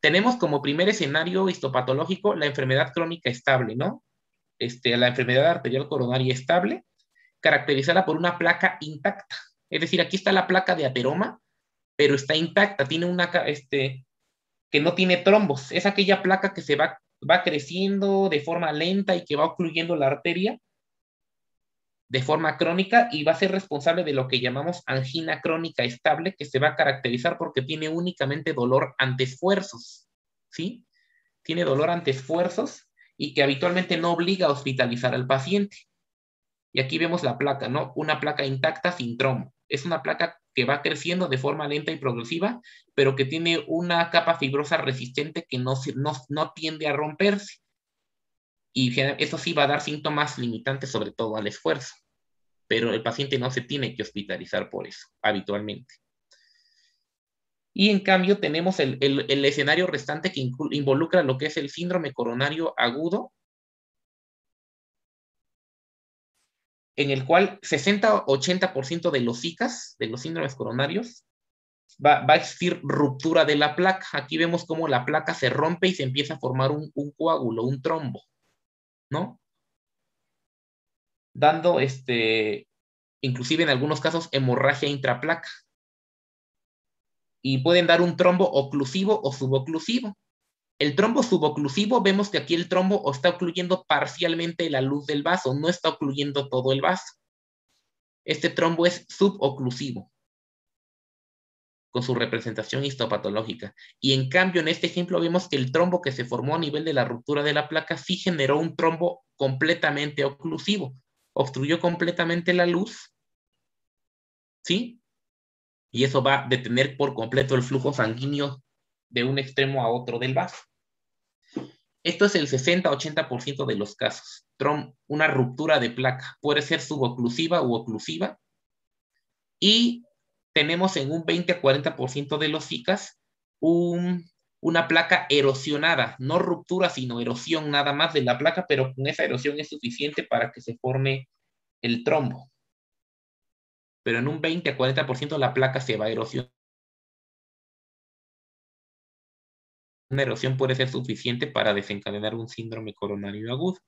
Tenemos como primer escenario histopatológico la enfermedad crónica estable, ¿no? La enfermedad arterial coronaria estable, caracterizada por una placa intacta. Es decir, aquí está la placa de ateroma, pero está intacta, tiene que no tiene trombos. Es aquella placa que se va creciendo de forma lenta y que va ocluyendo la arteria de forma crónica y va a ser responsable de lo que llamamos angina crónica estable, que se va a caracterizar porque tiene únicamente dolor ante esfuerzos, ¿sí? Tiene dolor ante esfuerzos y que habitualmente no obliga a hospitalizar al paciente. Y aquí vemos la placa, ¿no? Una placa intacta sin trombo. Es una placa que va creciendo de forma lenta y progresiva, pero que tiene una capa fibrosa resistente que no tiende a romperse. Y eso sí va a dar síntomas limitantes, sobre todo al esfuerzo. Pero el paciente no se tiene que hospitalizar por eso, habitualmente. Y en cambio tenemos el escenario restante que involucra lo que es el síndrome coronario agudo, en el cual 60-80% de los SICAs, de los síndromes coronarios, va a existir ruptura de la placa. Aquí vemos cómo la placa se rompe y se empieza a formar un coágulo, un trombo, ¿no? Dando, inclusive en algunos casos, hemorragia intraplaca. Y pueden dar un trombo oclusivo o suboclusivo. El trombo suboclusivo, vemos que aquí el trombo está ocluyendo parcialmente la luz del vaso, no está ocluyendo todo el vaso. Este trombo es suboclusivo, con su representación histopatológica. Y en cambio, en este ejemplo vemos que el trombo que se formó a nivel de la ruptura de la placa sí generó un trombo completamente oclusivo, obstruyó completamente la luz, ¿sí? Y eso va a detener por completo el flujo sanguíneo de un extremo a otro del vaso. Esto es el 60-80% de los casos. Una ruptura de placa puede ser suboclusiva u oclusiva. Y tenemos en un 20-40% de los SICAs una placa erosionada, no ruptura, sino erosión nada más de la placa, pero con esa erosión es suficiente para que se forme el trombo. Pero en un 20-40% la placa se va a erosionar. Una erosión puede ser suficiente para desencadenar un síndrome coronario agudo.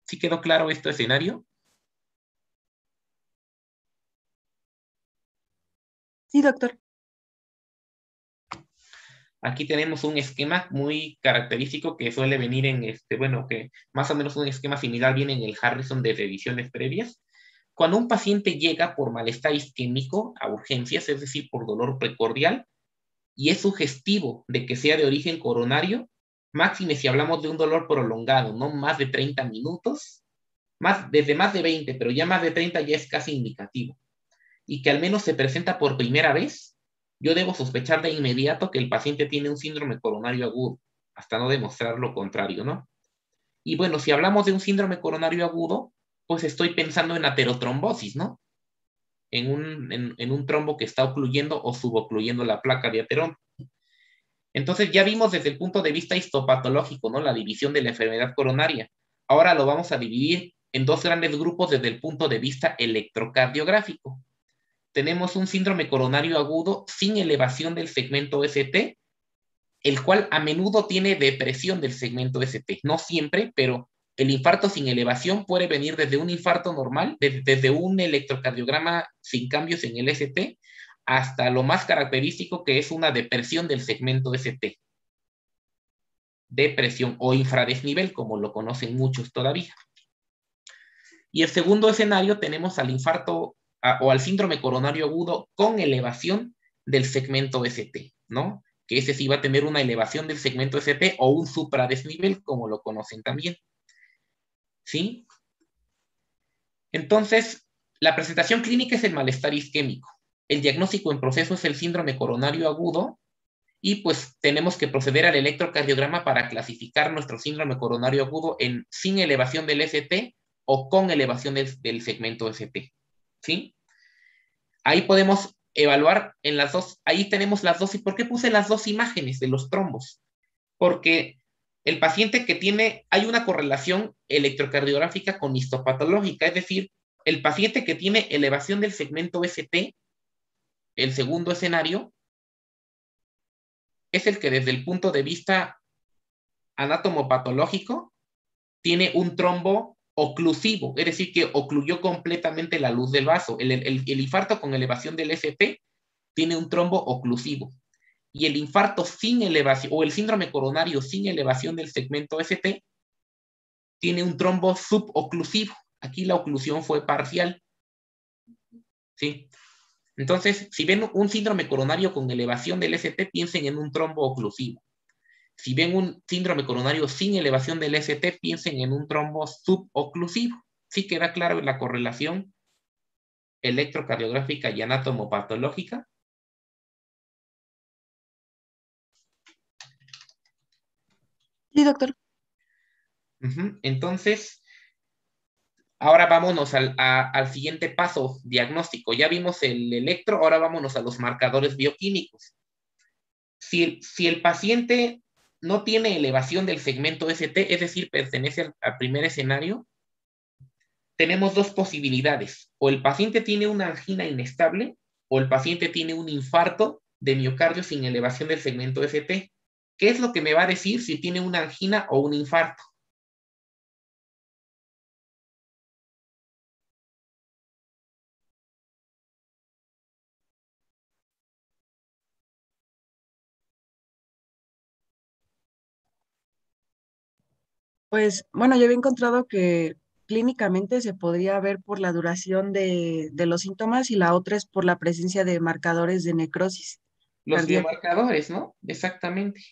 ¿Sí quedó claro este escenario? Sí, doctor. Aquí tenemos un esquema muy característico que suele venir en bueno, que más o menos un esquema similar viene en el Harrison de revisiones previas. Cuando un paciente llega por malestar isquémico a urgencias, es decir, por dolor precordial, y es sugestivo de que sea de origen coronario, máxime si hablamos de un dolor prolongado, no más de 30 minutos, desde más de 20, pero ya más de 30 ya es casi indicativo, y que al menos se presenta por primera vez, yo debo sospechar de inmediato que el paciente tiene un síndrome coronario agudo, hasta no demostrar lo contrario, ¿no? Y bueno, si hablamos de un síndrome coronario agudo, pues estoy pensando en aterotrombosis, ¿no? En un trombo que está ocluyendo o subocluyendo la placa de aterón. Entonces ya vimos desde el punto de vista histopatológico, ¿no? La división de la enfermedad coronaria. Ahora lo vamos a dividir en dos grandes grupos desde el punto de vista electrocardiográfico. Tenemos un síndrome coronario agudo sin elevación del segmento ST, el cual a menudo tiene depresión del segmento ST. No siempre, pero el infarto sin elevación puede venir desde un infarto normal, desde un electrocardiograma sin cambios en el ST, hasta lo más característico que es una depresión del segmento ST. Depresión o infradesnivel, como lo conocen muchos todavía. Y el segundo escenario tenemos al infarto o al síndrome coronario agudo con elevación del segmento ST, ¿no? Que ese sí va a tener una elevación del segmento ST o un supradesnivel, como lo conocen también. ¿Sí? Entonces, la presentación clínica es el malestar isquémico. El diagnóstico en proceso es el síndrome coronario agudo y pues tenemos que proceder al electrocardiograma para clasificar nuestro síndrome coronario agudo en sin elevación del ST o con elevación del segmento ST. ¿Sí? Ahí podemos evaluar en las dos, ahí tenemos las dos. ¿Y por qué puse las dos imágenes de los trombos? Porque el paciente que tiene, hay una correlación electrocardiográfica con histopatológica, es decir, el paciente que tiene elevación del segmento ST, el segundo escenario, es el que desde el punto de vista anatomopatológico tiene un trombo oclusivo, es decir, que ocluyó completamente la luz del vaso. El infarto con elevación del ST tiene un trombo oclusivo. Y el infarto sin elevación, o el síndrome coronario sin elevación del segmento ST, tiene un trombo suboclusivo. Aquí la oclusión fue parcial. ¿Sí? Entonces, si ven un síndrome coronario con elevación del ST, piensen en un trombo oclusivo. Si ven un síndrome coronario sin elevación del ST, piensen en un trombo suboclusivo. ¿Sí queda claro la correlación electrocardiográfica y anatomopatológica? Sí, doctor. Entonces, ahora vámonos al siguiente paso diagnóstico. Ya vimos el electro, ahora vámonos a los marcadores bioquímicos. Si el paciente no tiene elevación del segmento ST, es decir, pertenece al primer escenario, tenemos dos posibilidades. O el paciente tiene una angina inestable o el paciente tiene un infarto de miocardio sin elevación del segmento ST. ¿Qué es lo que me va a decir si tiene una angina o un infarto? Pues bueno, yo había encontrado que clínicamente se podría ver por la duración de los síntomas y la otra es por la presencia de marcadores de necrosis Los cardíaca. biomarcadores, ¿no? Exactamente.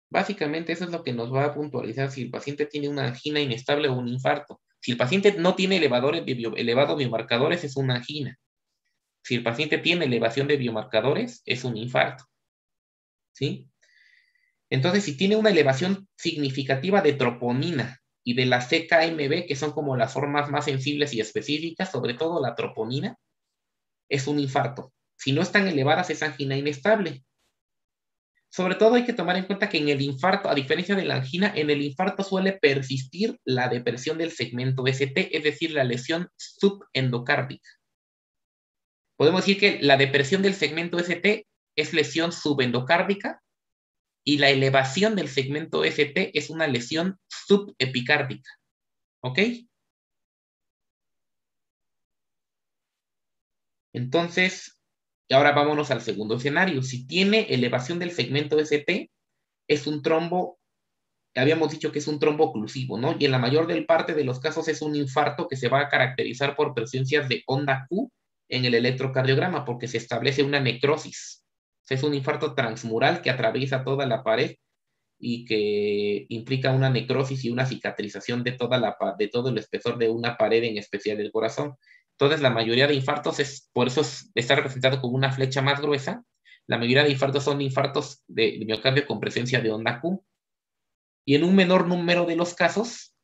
Básicamente eso es lo que nos va a puntualizar si el paciente tiene una angina inestable o un infarto. Si el paciente no tiene elevado biomarcadores, es una angina. Si el paciente tiene elevación de biomarcadores, es un infarto. ¿Sí? Entonces, si tiene una elevación significativa de troponina y de la CKMB, que son como las formas más sensibles y específicas, sobre todo la troponina, es un infarto. Si no están elevadas, es angina inestable. Sobre todo hay que tomar en cuenta que en el infarto, a diferencia de la angina, en el infarto suele persistir la depresión del segmento ST, es decir, la lesión subendocárdica. Podemos decir que la depresión del segmento ST es lesión subendocárdica y la elevación del segmento ST es una lesión subepicárdica. ¿Ok? Entonces, Y ahora vámonos al segundo escenario. Si tiene elevación del segmento ST, es un trombo, habíamos dicho que es un trombo oclusivo, ¿no? Y en la mayor parte de los casos es un infarto que se va a caracterizar por presencias de onda Q en el electrocardiograma, porque se establece una necrosis. O sea, es un infarto transmural que atraviesa toda la pared y que implica una necrosis y una cicatrización de de todo el espesor de una pared, en especial del corazón. Entonces, la mayoría de infartos por eso está representado como una flecha más gruesa. La mayoría de infartos son infartos de miocardio con presencia de onda Q. Y en un menor número de los casos,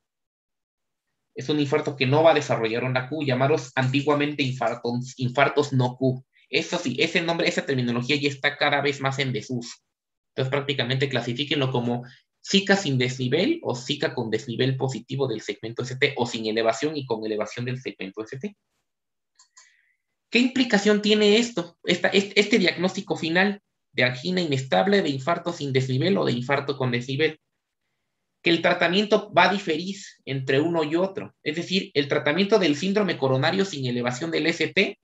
es un infarto que no va a desarrollar onda Q, llamados antiguamente infartos no Q. Eso sí, ese nombre, esa terminología ya está cada vez más en desuso. Entonces, prácticamente clasifíquenlo como SICA sin desnivel o SICA con desnivel positivo del segmento ST, o sin elevación y con elevación del segmento ST. ¿Qué implicación tiene esto? Este diagnóstico final de angina inestable, de infarto sin desnivel o de infarto con desnivel. Que el tratamiento va a diferir entre uno y otro. Es decir, el tratamiento del síndrome coronario sin elevación del ST,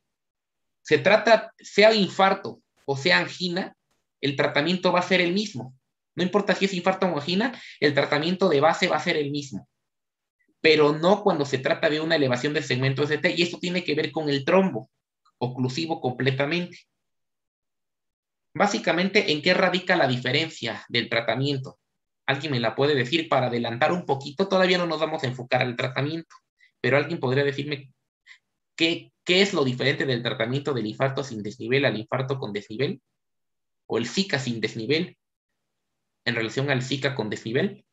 se trata, sea infarto o sea angina, el tratamiento va a ser el mismo. No importa si es infarto o angina, el tratamiento de base va a ser el mismo. Pero no cuando se trata de una elevación del segmento ST, y eso tiene que ver con el trombo oclusivo completamente. Básicamente, ¿en qué radica la diferencia del tratamiento? ¿Alguien me la puede decir para adelantar un poquito? Todavía no nos vamos a enfocar al tratamiento, pero alguien podría decirme qué es lo diferente del tratamiento del infarto sin desnivel al infarto con desnivel, o el SICA sin desnivel en relación al SICA con desnivel.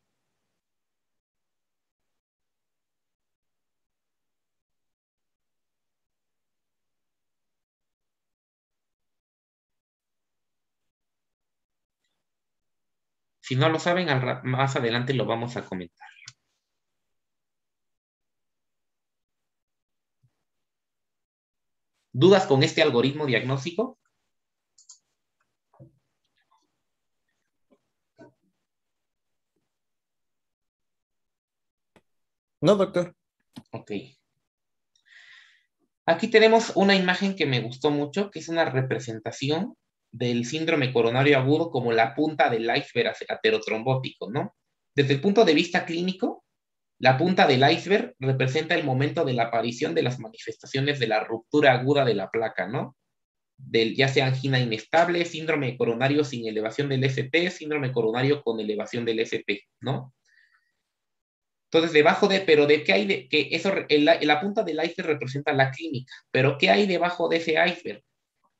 Si no lo saben, más adelante lo vamos a comentar. ¿Dudas con este algoritmo diagnóstico? No, doctor. Ok. Aquí tenemos una imagen que me gustó mucho, que es una representación del síndrome coronario agudo como la punta del iceberg aterotrombótico, ¿no? Desde el punto de vista clínico, la punta del iceberg representa el momento de la aparición de las manifestaciones de la ruptura aguda de la placa, ¿no? Ya sea angina inestable, síndrome coronario sin elevación del ST, síndrome coronario con elevación del ST, ¿no? Entonces, pero ¿de qué hay? Que eso, la punta del iceberg representa la clínica, pero ¿qué hay debajo de ese iceberg?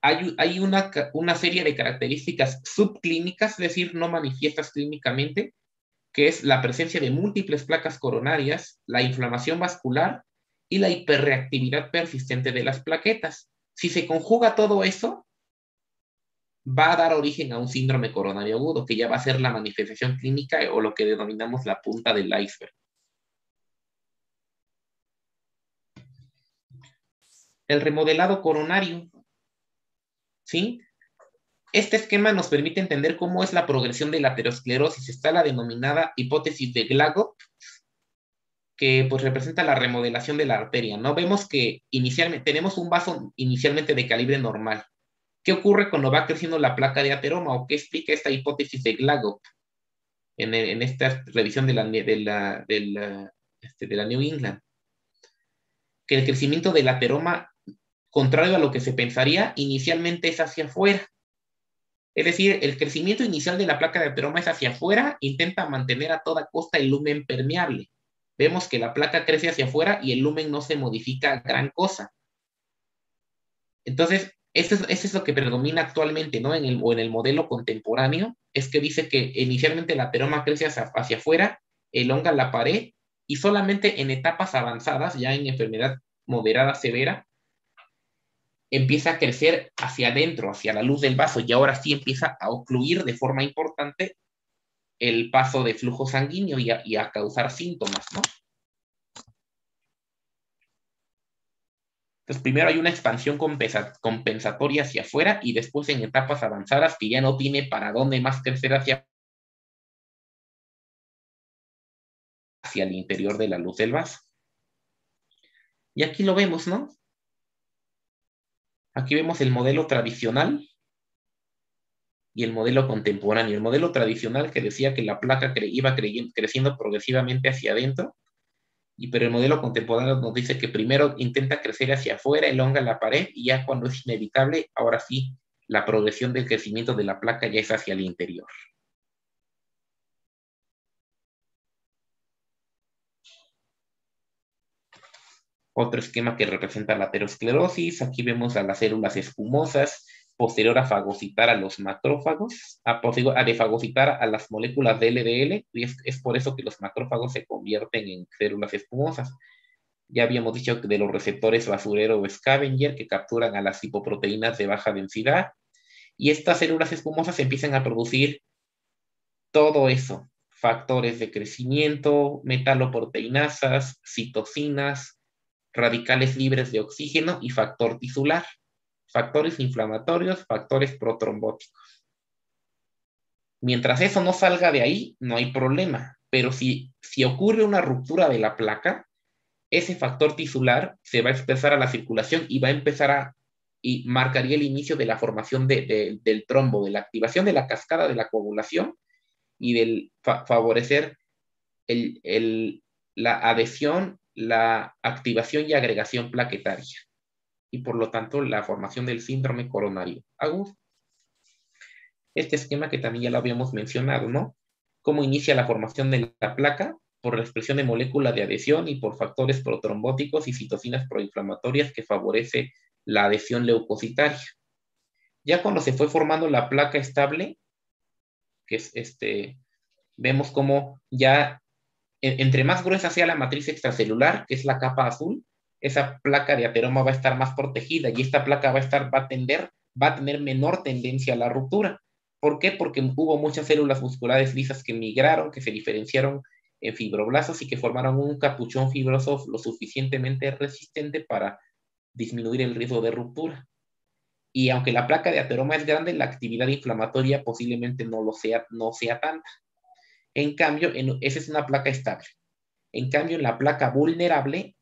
Hay una serie de características subclínicas, es decir, no manifiestas clínicamente, que es la presencia de múltiples placas coronarias, la inflamación vascular y la hiperreactividad persistente de las plaquetas. Si se conjuga todo eso, va a dar origen a un síndrome coronario agudo, que ya va a ser la manifestación clínica o lo que denominamos la punta del iceberg. El remodelado coronario, ¿sí? Este esquema nos permite entender cómo es la progresión de la aterosclerosis. Está la denominada hipótesis de Glagow, que pues representa la remodelación de la arteria, ¿no? Vemos que inicialmente tenemos un vaso inicialmente de calibre normal. ¿Qué ocurre cuando va creciendo la placa de ateroma o qué explica esta hipótesis de Glagow en esta revisión de la New England? Que el crecimiento del ateroma, contrario a lo que se pensaría, inicialmente es hacia afuera. Es decir, el crecimiento inicial de la placa de ateroma es hacia afuera, intenta mantener a toda costa el lumen permeable. Vemos que la placa crece hacia afuera y el lumen no se modifica gran cosa. Entonces, eso es lo que predomina actualmente, ¿no? En el modelo contemporáneo, es que dice que inicialmente el ateroma crece hacia afuera, elonga la pared y solamente en etapas avanzadas, ya en enfermedad moderada severa, empieza a crecer hacia adentro, hacia la luz del vaso, y ahora sí empieza a ocluir de forma importante el paso de flujo sanguíneo y a causar síntomas, ¿no? Entonces, primero hay una expansión compensatoria hacia afuera y después en etapas avanzadas que ya no tiene para dónde más crecer hacia el interior de la luz del vaso. Y aquí lo vemos, ¿no? Aquí vemos el modelo tradicional y el modelo contemporáneo. El modelo tradicional que decía que la placa iba creciendo progresivamente hacia adentro, pero el modelo contemporáneo nos dice que primero intenta crecer hacia afuera, elonga la pared, y ya cuando es inevitable, ahora sí, la progresión del crecimiento de la placa ya es hacia el interior. Otro esquema que representa la aterosclerosis. Aquí vemos a las células escumosas, posterior a fagocitar a los macrófagos, a defagocitar a las moléculas de LDL, y es por eso que los macrófagos se convierten en células escumosas. Ya habíamos dicho de los receptores basurero o scavenger que capturan a las lipoproteínas de baja densidad, y estas células escumosas empiezan a producir todo eso: factores de crecimiento, metaloproteinasas, citocinas, radicales libres de oxígeno y factor tisular, factores inflamatorios, factores protrombóticos. Mientras eso no salga de ahí, no hay problema, pero si ocurre una ruptura de la placa, ese factor tisular se va a expresar a la circulación y va a empezar y marcaría el inicio de la formación del trombo, de la activación de la cascada de la coagulación y del favorecer la adhesión, la activación y agregación plaquetaria, y por lo tanto la formación del síndrome coronario agudo. Este esquema que también ya lo habíamos mencionado, ¿no? Cómo inicia la formación de la placa: por la expresión de moléculas de adhesión y por factores protrombóticos y citocinas proinflamatorias que favorece la adhesión leucocitaria. Ya cuando se fue formando la placa estable, que es vemos cómo ya entre más gruesa sea la matriz extracelular, que es la capa azul, esa placa de ateroma va a estar más protegida, y esta placa va a tener menor tendencia a la ruptura. ¿Por qué? Porque hubo muchas células musculares lisas que migraron, que se diferenciaron en fibroblastos y que formaron un capuchón fibroso lo suficientemente resistente para disminuir el riesgo de ruptura. Y aunque la placa de ateroma es grande, la actividad inflamatoria posiblemente no sea tanta. En cambio, esa es una placa estable. En cambio, en la placa vulnerable,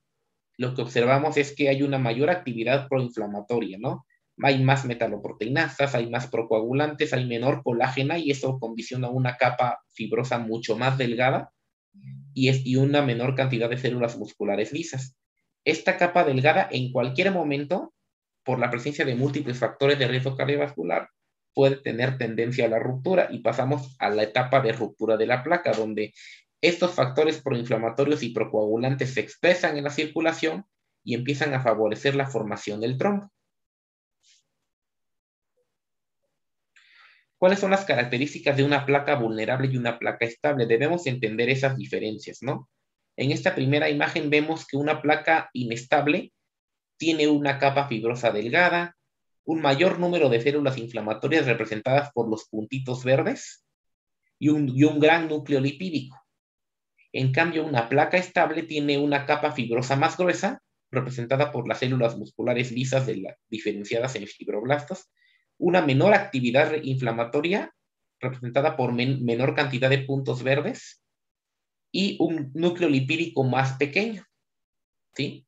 lo que observamos es que hay una mayor actividad proinflamatoria, ¿no? Hay más metaloproteinasas, hay más procoagulantes, hay menor colágena, y eso condiciona una capa fibrosa mucho más delgada y una menor cantidad de células musculares lisas. Esta capa delgada, en cualquier momento, por la presencia de múltiples factores de riesgo cardiovascular, puede tener tendencia a la ruptura, y pasamos a la etapa de ruptura de la placa, donde estos factores proinflamatorios y procoagulantes se expresan en la circulación y empiezan a favorecer la formación del trombo. ¿Cuáles son las características de una placa vulnerable y una placa estable? Debemos entender esas diferencias, ¿no? En esta primera imagen vemos que una placa inestable tiene una capa fibrosa delgada, un mayor número de células inflamatorias representadas por los puntitos verdes y un gran núcleo lipídico. En cambio, una placa estable tiene una capa fibrosa más gruesa, representada por las células musculares lisas diferenciadas en fibroblastos, una menor actividad inflamatoria, representada por menor cantidad de puntos verdes, y un núcleo lipídico más pequeño, ¿sí?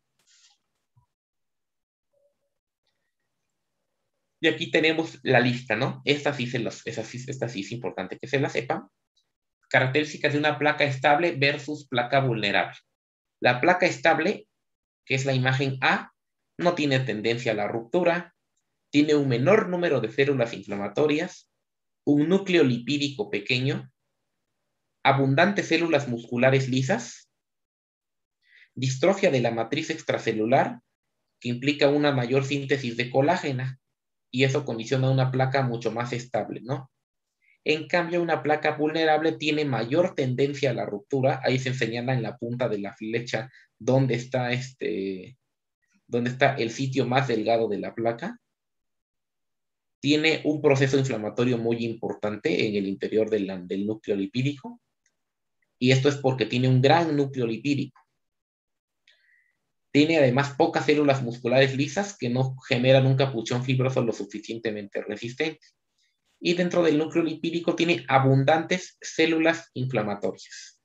Y aquí tenemos la lista, ¿no? Esta sí es importante que se la sepan. Características de una placa estable versus placa vulnerable. La placa estable, que es la imagen A, no tiene tendencia a la ruptura, tiene un menor número de células inflamatorias, un núcleo lipídico pequeño, abundantes células musculares lisas, distrofia de la matriz extracelular, que implica una mayor síntesis de colágena, y eso condiciona una placa mucho más estable, ¿no? En cambio, una placa vulnerable tiene mayor tendencia a la ruptura. Ahí se señala en la punta de la flecha dónde está el sitio más delgado de la placa. Tiene un proceso inflamatorio muy importante en el interior del núcleo lipídico, y esto es porque tiene un gran núcleo lipídico. Tiene además pocas células musculares lisas que no generan un capuchón fibroso lo suficientemente resistente. Y dentro del núcleo lipídico tiene abundantes células inflamatorias.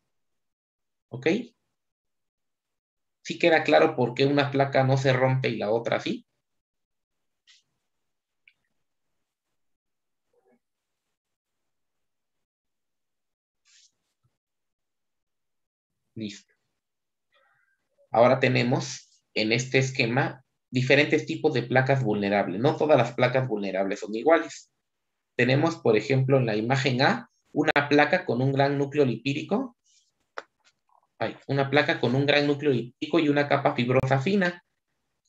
¿Ok? ¿Sí queda claro por qué una placa no se rompe y la otra sí? Listo. Ahora tenemos en este esquema diferentes tipos de placas vulnerables. No todas las placas vulnerables son iguales. Tenemos, por ejemplo, en la imagen A, una placa con un gran núcleo lipídico. Una placa con un gran núcleo lipídico y una capa fibrosa fina,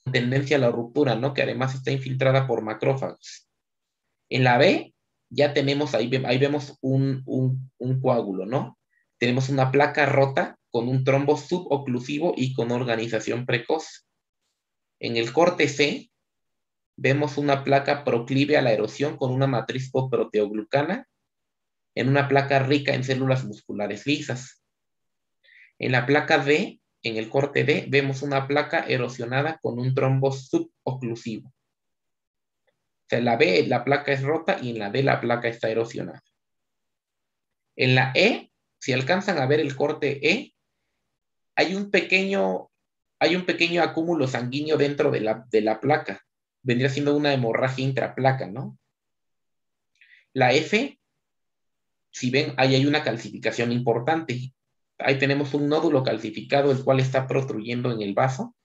con tendencia a la ruptura, ¿no? Que además está infiltrada por macrófagos. En la B, ya tenemos, ahí vemos un coágulo, ¿no? Tenemos una placa rota con un trombo suboclusivo y con organización precoz. En el corte C, vemos una placa proclive a la erosión con una matriz poproteoglucana en una placa rica en células musculares lisas. En la placa D, en el corte D, vemos una placa erosionada con un trombo suboclusivo. O sea, en la B la placa es rota y en la D la placa está erosionada. En la E, si alcanzan a ver el corte E, hay un pequeño acúmulo sanguíneo dentro de la placa. Vendría siendo una hemorragia intraplaca, ¿no? La F, si ven, ahí hay una calcificación importante. Ahí tenemos un nódulo calcificado, el cual está protruyendo en el vaso.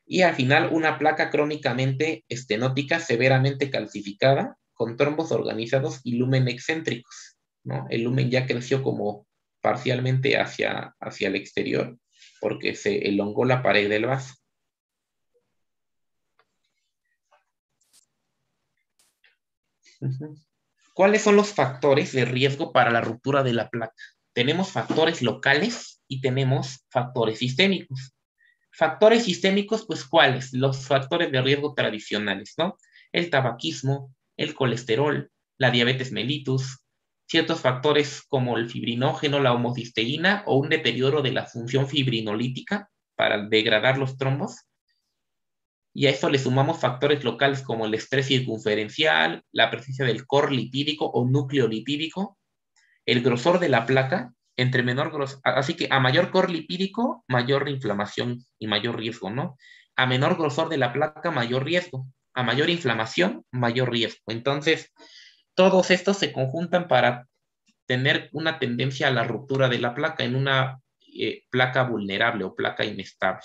Y al final una placa crónicamente estenótica severamente calcificada con trombos organizados y lumen excéntricos, ¿no? El lumen ya creció como parcialmente hacia el exterior porque se elongó la pared del vaso. ¿Cuáles son los factores de riesgo para la ruptura de la placa? Tenemos factores locales y tenemos factores sistémicos. Factores sistémicos, pues, ¿cuáles? Los factores de riesgo tradicionales, ¿no? El tabaquismo, el colesterol, la diabetes mellitus, ciertos factores como el fibrinógeno, la homocisteína o un deterioro de la función fibrinolítica para degradar los trombos. Y a eso le sumamos factores locales como el estrés circunferencial, la presencia del core lipídico o núcleo lipídico, el grosor de la placa, entre menor grosor, así que a mayor core lipídico, mayor inflamación y mayor riesgo, ¿no? A menor grosor de la placa, mayor riesgo. A mayor inflamación, mayor riesgo. Entonces, todos estos se conjuntan para tener una tendencia a la ruptura de la placa en una placa vulnerable o placa inestable.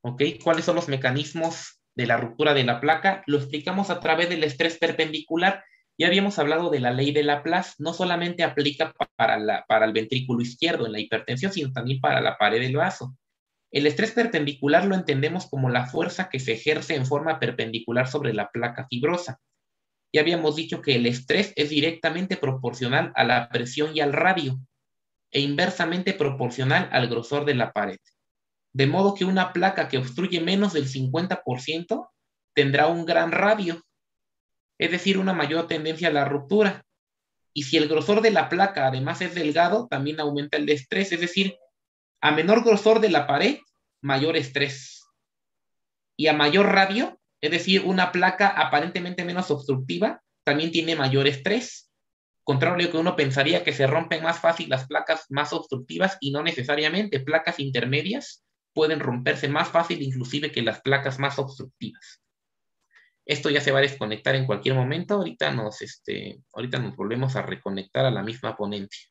¿Ok? ¿Cuáles son los mecanismos de la ruptura de la placa? Lo explicamos a través del estrés perpendicular. Ya habíamos hablado de la ley de Laplace. No solamente aplica para el ventrículo izquierdo en la hipertensión, sino también para la pared del vaso. El estrés perpendicular lo entendemos como la fuerza que se ejerce en forma perpendicular sobre la placa fibrosa. Ya habíamos dicho que el estrés es directamente proporcional a la presión y al radio, e inversamente proporcional al grosor de la pared. De modo que una placa que obstruye menos del 50% tendrá un gran radio, es decir, una mayor tendencia a la ruptura. Y si el grosor de la placa además es delgado, también aumenta el estrés, es decir, a menor grosor de la pared, mayor estrés. Y a mayor radio, es decir, una placa aparentemente menos obstructiva, también tiene mayor estrés. Contrario a lo que uno pensaría, que se rompen más fácil las placas más obstructivas, y no necesariamente. Placas intermedias pueden romperse más fácil inclusive que las placas más obstructivas. Esto ya se va a desconectar en cualquier momento. Ahorita nos volvemos a reconectar a la misma ponencia.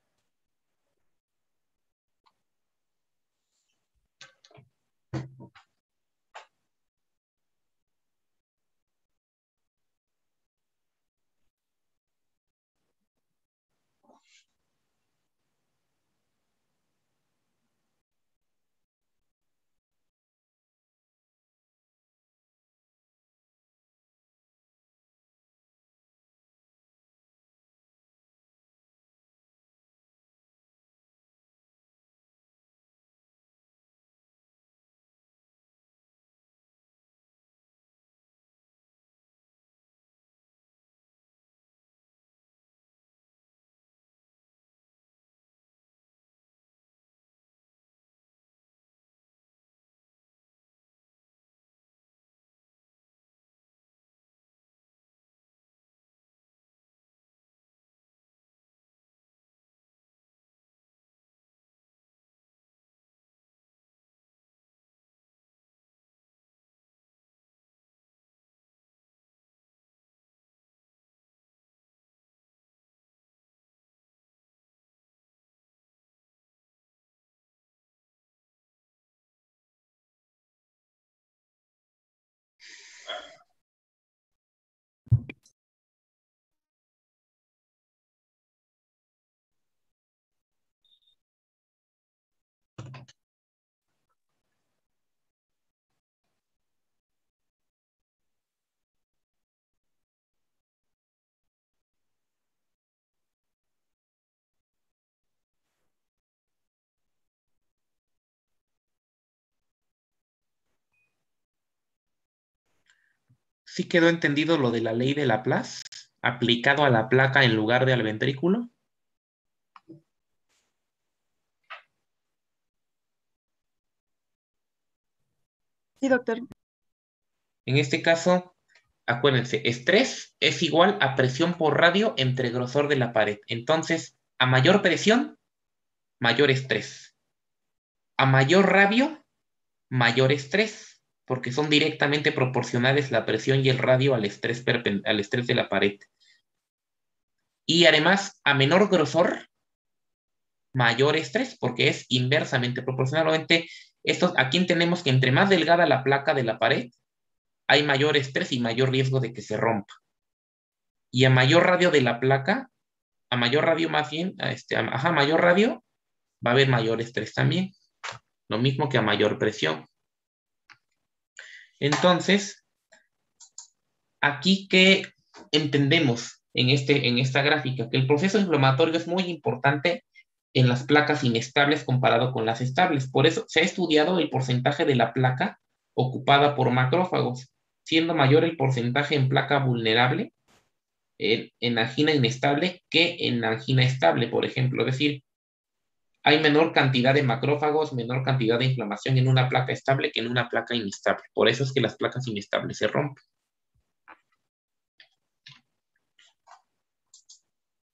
¿Sí quedó entendido lo de la ley de Laplace aplicado a la placa en lugar de al ventrículo? Sí, doctor. En este caso, acuérdense, estrés es igual a presión por radio entre grosor de la pared. Entonces, a mayor presión, mayor estrés. A mayor radio, mayor estrés, porque son directamente proporcionales la presión y el radio al estrés de la pared. Y además, a menor grosor, mayor estrés, porque es inversamente proporcional. Obviamente, aquí entendemos que entre más delgada la placa de la pared, hay mayor estrés y mayor riesgo de que se rompa. Y a mayor radio de la placa, a mayor radio más bien, mayor radio, va a haber mayor estrés también. Lo mismo que a mayor presión. Entonces, aquí que entendemos en esta gráfica, que el proceso inflamatorio es muy importante en las placas inestables comparado con las estables. Por eso se ha estudiado el porcentaje de la placa ocupada por macrófagos, siendo mayor el porcentaje en placa vulnerable en angina inestable que en angina estable, por ejemplo. Es decir, hay menor cantidad de macrófagos, menor cantidad de inflamación en una placa estable que en una placa inestable. Por eso es que las placas inestables se rompen.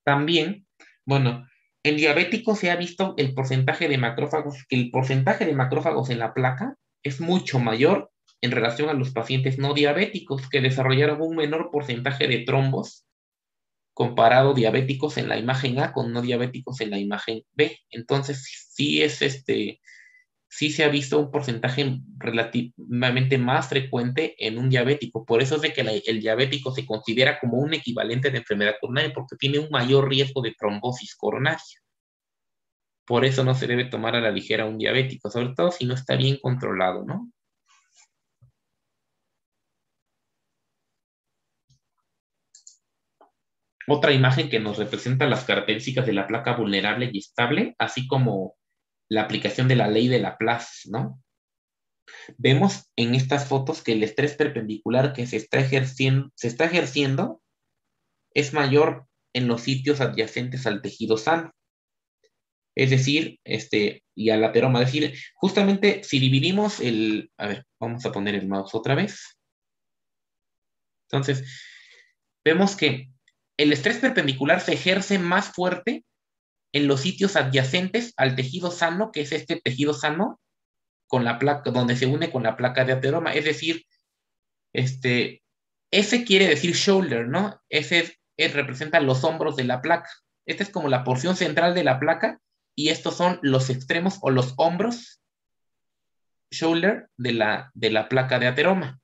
También, bueno, en diabéticos se ha visto el porcentaje de macrófagos, que el porcentaje de macrófagos en la placa es mucho mayor en relación a los pacientes no diabéticos, que desarrollaron un menor porcentaje de trombos comparado diabéticos en la imagen A con no diabéticos en la imagen B. Entonces, sí se ha visto un porcentaje relativamente más frecuente en un diabético. Por eso es de que el diabético se considera como un equivalente de enfermedad coronaria, porque tiene un mayor riesgo de trombosis coronaria. Por eso no se debe tomar a la ligera un diabético, sobre todo si no está bien controlado, ¿no? Otra imagen que nos representa las características de la placa vulnerable y estable, así como la aplicación de la ley de Laplace, ¿no? Vemos en estas fotos que el estrés perpendicular que se está ejerciendo es mayor en los sitios adyacentes al tejido sano. Es decir, y al ateroma. Es decir, justamente si dividimos a ver, vamos a poner el mouse otra vez. Entonces, vemos que el estrés perpendicular se ejerce más fuerte en los sitios adyacentes al tejido sano, que es este tejido sano con la placa, donde se une con la placa de ateroma. Es decir, ese quiere decir shoulder, ¿no? Ese representa los hombros de la placa. Esta es como la porción central de la placa y estos son los extremos o los hombros, shoulder, de la placa de ateroma.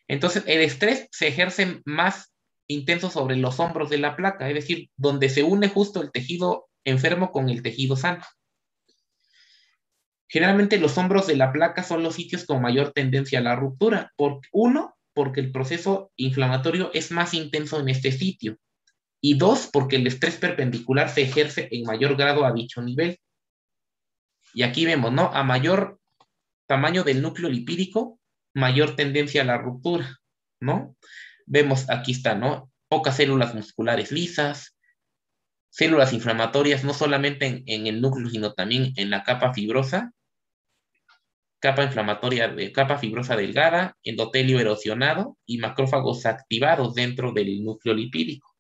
Entonces, el estrés se ejerce más intenso sobre los hombros de la placa, es decir, donde se une justo el tejido enfermo con el tejido sano. Generalmente los hombros de la placa son los sitios con mayor tendencia a la ruptura. Porque el proceso inflamatorio es más intenso en este sitio. Y dos, porque el estrés perpendicular se ejerce en mayor grado a dicho nivel. Y aquí vemos, ¿no? A mayor tamaño del núcleo lipídico, mayor tendencia a la ruptura, ¿no? Vemos, aquí está, ¿no? Pocas células musculares lisas, células inflamatorias, no solamente en el núcleo, sino también en la capa fibrosa, capa fibrosa delgada, endotelio erosionado y macrófagos activados dentro del núcleo lipídico.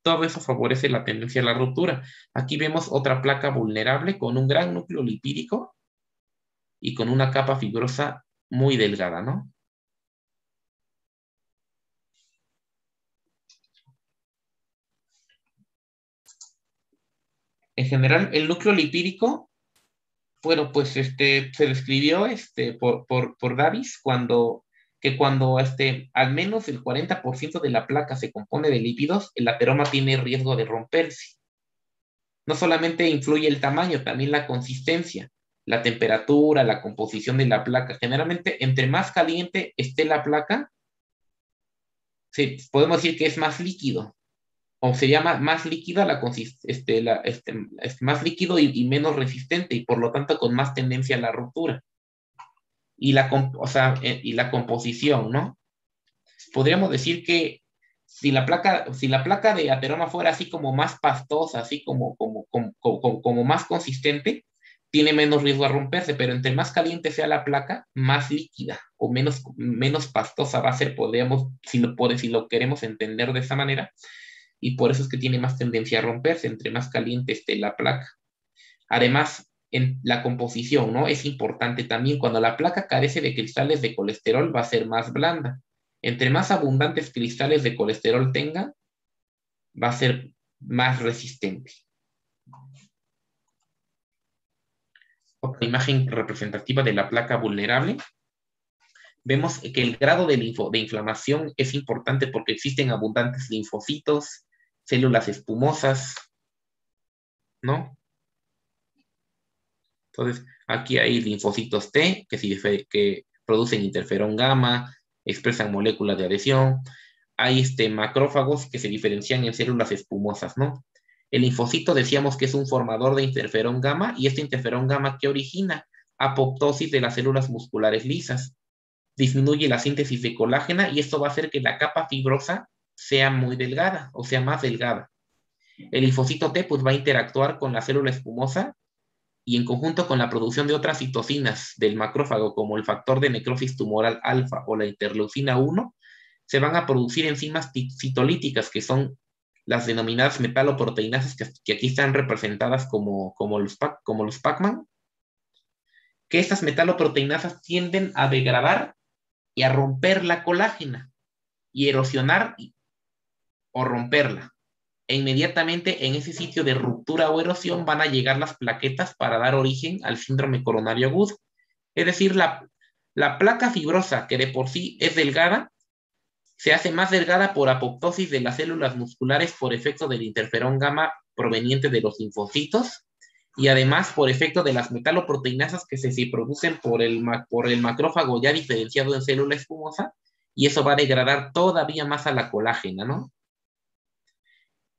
Todo eso favorece la tendencia a la ruptura. Aquí vemos otra placa vulnerable con un gran núcleo lipídico y con una capa fibrosa muy delgada, ¿no? En general, el núcleo lipídico, bueno, pues se describió por Davis cuando al menos el 40% de la placa se compone de lípidos, el ateroma tiene riesgo de romperse. No solamente influye el tamaño, también la consistencia, la temperatura, la composición de la placa. Generalmente, entre más caliente esté la placa, sí, podemos decir que es más líquido. O se llama más líquida más líquido y menos resistente, y por lo tanto con más tendencia a la ruptura. Y la composición, ¿no? podríamos decir que si la placa de ateroma fuera así como más pastosa, así como más consistente, tiene menos riesgo a romperse, pero entre más caliente sea la placa, más líquida o menos pastosa va a ser, podríamos, si lo queremos entender de esa manera, y por eso es que tiene más tendencia a romperse, entre más caliente esté la placa. Además, en la composición, ¿no? Es importante también, cuando la placa carece de cristales de colesterol, va a ser más blanda. Entre más abundantes cristales de colesterol tenga, va a ser más resistente. Otra imagen representativa de la placa vulnerable. Vemos que el grado de inflamación es importante porque existen abundantes linfocitos, células espumosas, ¿no? Entonces, aquí hay linfocitos T que producen interferón gamma, expresan moléculas de adhesión. Hay macrófagos que se diferencian en células espumosas, ¿no? El linfocito decíamos que es un formador de interferón gamma, y este interferón gamma, ¿qué origina? Apoptosis de las células musculares lisas. Disminuye la síntesis de colágena y esto va a hacer que la capa fibrosa sea muy delgada, o sea, más delgada. El linfocito T pues va a interactuar con la célula espumosa y en conjunto con la producción de otras citocinas del macrófago, como el factor de necrosis tumoral alfa o la interleucina 1, se van a producir enzimas citolíticas, que son las denominadas metaloproteinasas, que aquí están representadas como los Pac-Man, que estas metaloproteinasas tienden a degradar y a romper la colágena, y erosionar o romperla. E inmediatamente en ese sitio de ruptura o erosión van a llegar las plaquetas para dar origen al síndrome coronario agudo. Es decir, la placa fibrosa, que de por sí es delgada, se hace más delgada por apoptosis de las células musculares por efecto del interferón gamma proveniente de los linfocitos, y además por efecto de las metaloproteinasas que se producen por el macrófago ya diferenciado en célula espumosa, y eso va a degradar todavía más a la colágena, ¿no?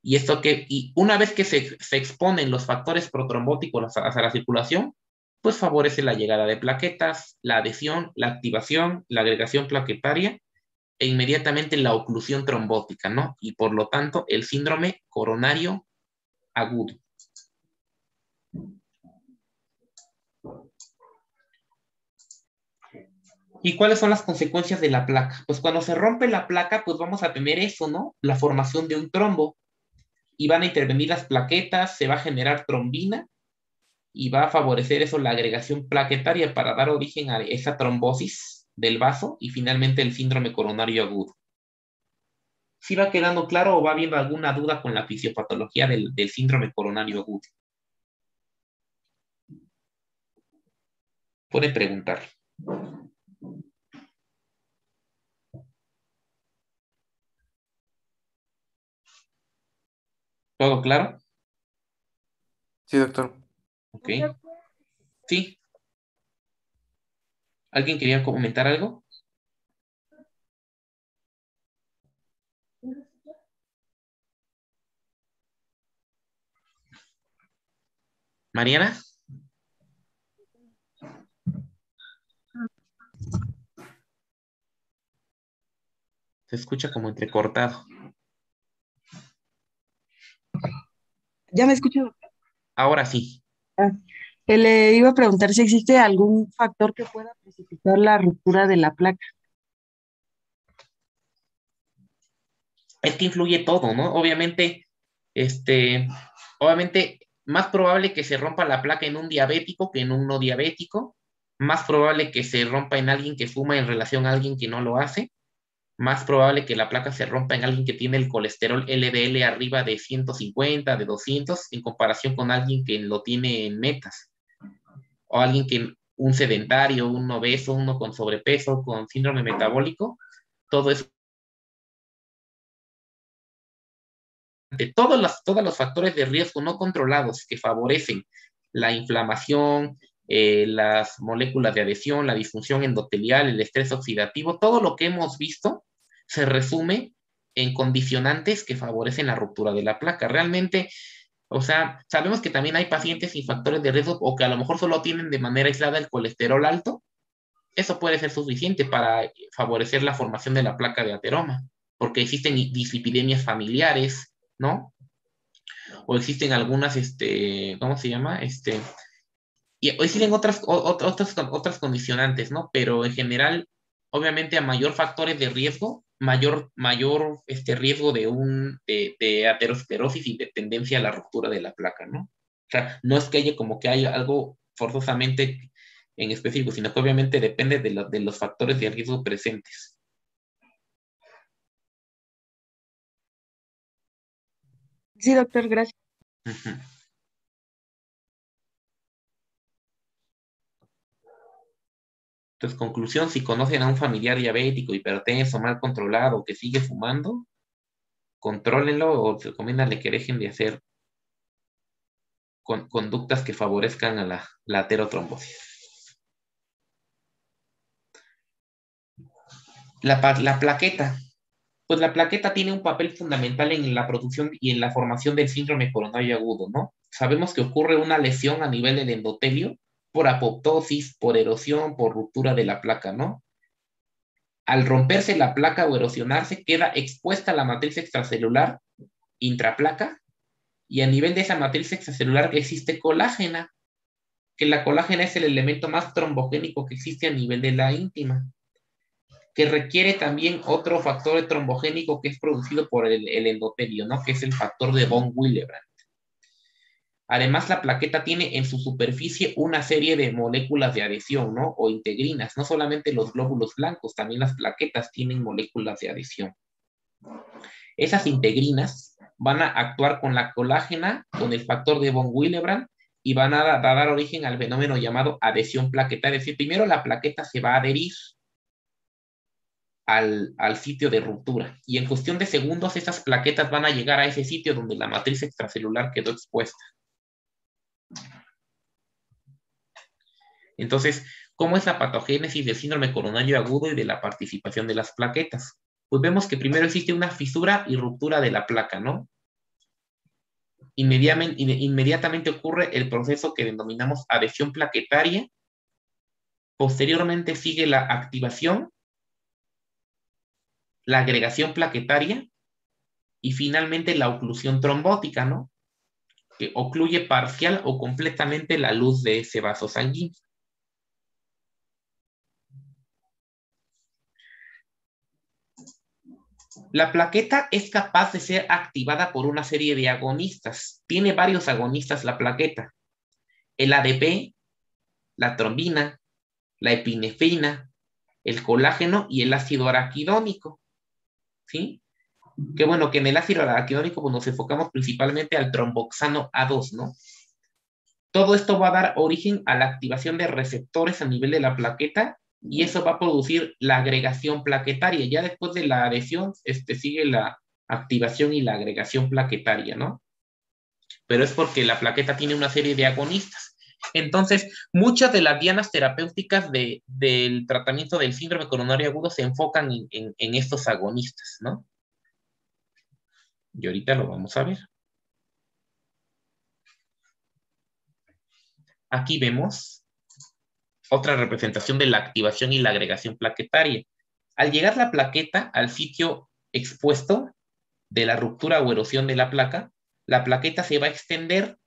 Y una vez que se exponen los factores protrombóticos hacia la circulación, pues favorece la llegada de plaquetas, la adhesión, la activación, la agregación plaquetaria e inmediatamente la oclusión trombótica, ¿no? Y por lo tanto, el síndrome coronario agudo. ¿Y cuáles son las consecuencias de la placa? Pues cuando se rompe la placa, pues vamos a tener eso, ¿no? La formación de un trombo. Y van a intervenir las plaquetas, se va a generar trombina, y va a favorecer eso la agregación plaquetaria para dar origen a esa trombosis del vaso y finalmente el síndrome coronario agudo. ¿Sí va quedando claro o va habiendo alguna duda con la fisiopatología del síndrome coronario agudo? Puede preguntar. ¿Todo claro? Sí, doctor. Ok. ¿Sí? ¿Alguien quería comentar algo? ¿Mariana? Se escucha como entrecortado. ¿Ya me escucha, doctor? Ahora sí. Le iba a preguntar si existe algún factor que pueda precipitar la ruptura de la placa. Es que influye todo, ¿no? Obviamente, obviamente, más probable que se rompa la placa en un diabético que en un no diabético, más probable que se rompa en alguien que fuma en relación a alguien que no lo hace, más probable que la placa se rompa en alguien que tiene el colesterol LDL arriba de 150, de 200, en comparación con alguien que lo tiene en metas, o alguien un sedentario, un obeso, uno con sobrepeso, con síndrome metabólico, todo eso. De todos los factores de riesgo no controlados que favorecen la inflamación, las moléculas de adhesión, la disfunción endotelial, el estrés oxidativo, todo lo que hemos visto se resume en condicionantes que favorecen la ruptura de la placa. Realmente, o sea, sabemos que también hay pacientes sin factores de riesgo o que a lo mejor solo tienen de manera aislada el colesterol alto, eso puede ser suficiente para favorecer la formación de la placa de ateroma, porque existen dislipidemias familiares, ¿no? O existen algunas, ¿cómo se llama? Y existen otras condicionantes, ¿no? Pero en general, obviamente, a mayor factores de riesgo, mayor riesgo de aterosclerosis y de tendencia a la ruptura de la placa, ¿no? O sea, no es que haya como que haya algo forzosamente en específico, sino que obviamente depende de los factores de riesgo presentes. Sí, doctor, gracias. Ujú. Entonces, conclusión, si conocen a un familiar diabético, hipertenso, mal controlado, que sigue fumando, contrólenlo o recomiéndale que dejen de hacer conductas que favorezcan a la aterotrombosis. La plaqueta. Pues la plaqueta tiene un papel fundamental en la producción y en la formación del síndrome coronario agudo, ¿no? Sabemos que ocurre una lesión a nivel del endotelio por apoptosis, por erosión, por ruptura de la placa, ¿no? Al romperse la placa o erosionarse, queda expuesta la matriz extracelular intraplaca y a nivel de esa matriz extracelular existe colágena, que la colágena es el elemento más trombogénico que existe a nivel de la íntima, que requiere también otro factor trombogénico que es producido por el endotelio, ¿no? Que es el factor de von Willebrand. Además, la plaqueta tiene en su superficie una serie de moléculas de adhesión, ¿no? O integrinas, no solamente los glóbulos blancos, también las plaquetas tienen moléculas de adhesión. Esas integrinas van a actuar con la colágena, con el factor de von Willebrand, y van a dar origen al fenómeno llamado adhesión plaquetaria. Es decir, primero la plaqueta se va a adherir al sitio de ruptura, y en cuestión de segundos esas plaquetas van a llegar a ese sitio donde la matriz extracelular quedó expuesta. Entonces, ¿cómo es la patogénesis del síndrome coronario agudo y de la participación de las plaquetas? Pues vemos que primero existe una fisura y ruptura de la placa, ¿no? Inmediatamente ocurre el proceso que denominamos adhesión plaquetaria. Posteriormente sigue la activación, la agregación plaquetaria y finalmente la oclusión trombótica, ¿no? Que ocluye parcial o completamente la luz de ese vaso sanguíneo. La plaqueta es capaz de ser activada por una serie de agonistas. Tiene varios agonistas la plaqueta. El ADP, la trombina, la epinefrina, el colágeno y el ácido araquidónico. ¿Sí? Que bueno, que en el ácido araquidónico pues, nos enfocamos principalmente al tromboxano A2, ¿no? Todo esto va a dar origen a la activación de receptores a nivel de la plaqueta y eso va a producir la agregación plaquetaria. Ya después de la adhesión, sigue la activación y la agregación plaquetaria, ¿no? Pero es porque la plaqueta tiene una serie de agonistas. Entonces, muchas de las dianas terapéuticas del tratamiento del síndrome coronario agudo se enfocan en estos agonistas, ¿no? Y ahorita lo vamos a ver. Aquí vemos otra representación de la activación y la agregación plaquetaria. Al llegar la plaqueta al sitio expuesto de la ruptura o erosión de la plaqueta se va a extender,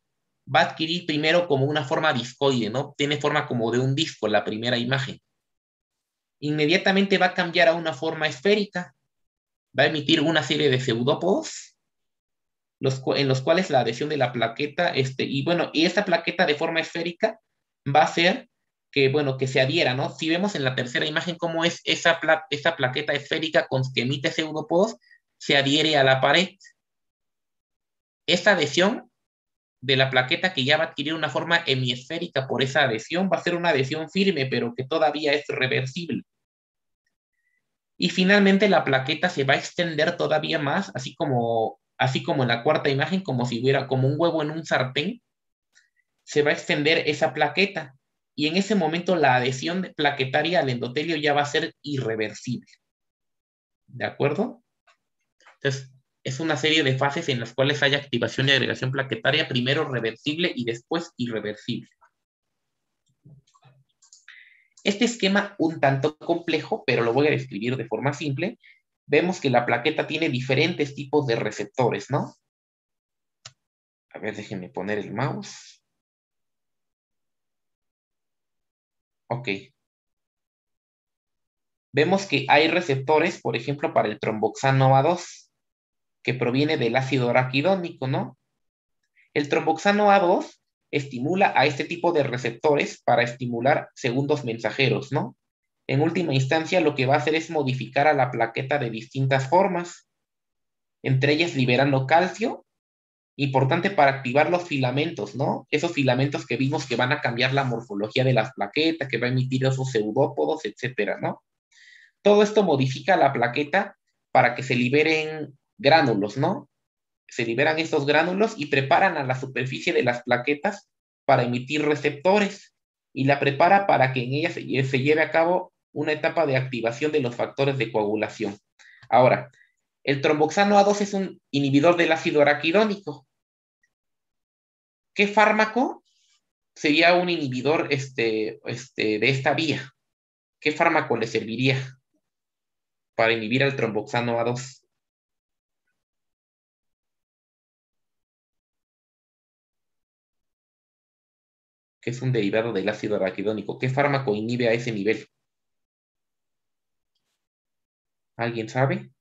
va a adquirir primero como una forma discoide, ¿no? Tiene forma como de un disco la primera imagen. Inmediatamente va a cambiar a una forma esférica, va a emitir una serie de pseudópodos, en los cuales la adhesión de la plaqueta, y esta plaqueta de forma esférica va a hacer que, bueno, que se adhiera, ¿no? Si vemos en la tercera imagen cómo es esa plaqueta esférica que emite pseudópodos, se adhiere a la pared. Esta adhesión de la plaqueta que ya va a adquirir una forma hemisférica por esa adhesión, va a ser una adhesión firme, pero que todavía es reversible. Y finalmente la plaqueta se va a extender todavía más, así como en la cuarta imagen, como si hubiera como un huevo en un sartén, se va a extender esa plaqueta. Y en ese momento la adhesión plaquetaria al endotelio ya va a ser irreversible. ¿De acuerdo? Entonces, es una serie de fases en las cuales hay activación y agregación plaquetaria, primero reversible y después irreversible. Este esquema un tanto complejo, pero lo voy a describir de forma simple. Vemos que la plaqueta tiene diferentes tipos de receptores, ¿no? A ver, déjenme poner el mouse. Ok. Vemos que hay receptores, por ejemplo, para el tromboxano A2, que proviene del ácido araquidónico, ¿no? El tromboxano A2 estimula a este tipo de receptores para estimular segundos mensajeros, ¿no? En última instancia, lo que va a hacer es modificar a la plaqueta de distintas formas, entre ellas liberando calcio, importante para activar los filamentos, ¿no? Esos filamentos que vimos que van a cambiar la morfología de las plaquetas, que va a emitir esos pseudópodos, etcétera, ¿no? Todo esto modifica la plaqueta para que se liberen gránulos, ¿no? Se liberan estos gránulos y preparan a la superficie de las plaquetas para emitir receptores y la prepara para que en ella se lleve a cabo una etapa de activación de los factores de coagulación. Ahora, el tromboxano A2 es un inhibidor del ácido araquidónico. ¿Qué fármaco sería un inhibidor de esta vía? ¿Qué fármaco le serviría para inhibir al tromboxano A2? Que es un derivado del ácido araquidónico. ¿Qué fármaco inhibe a ese nivel? ¿Alguien sabe?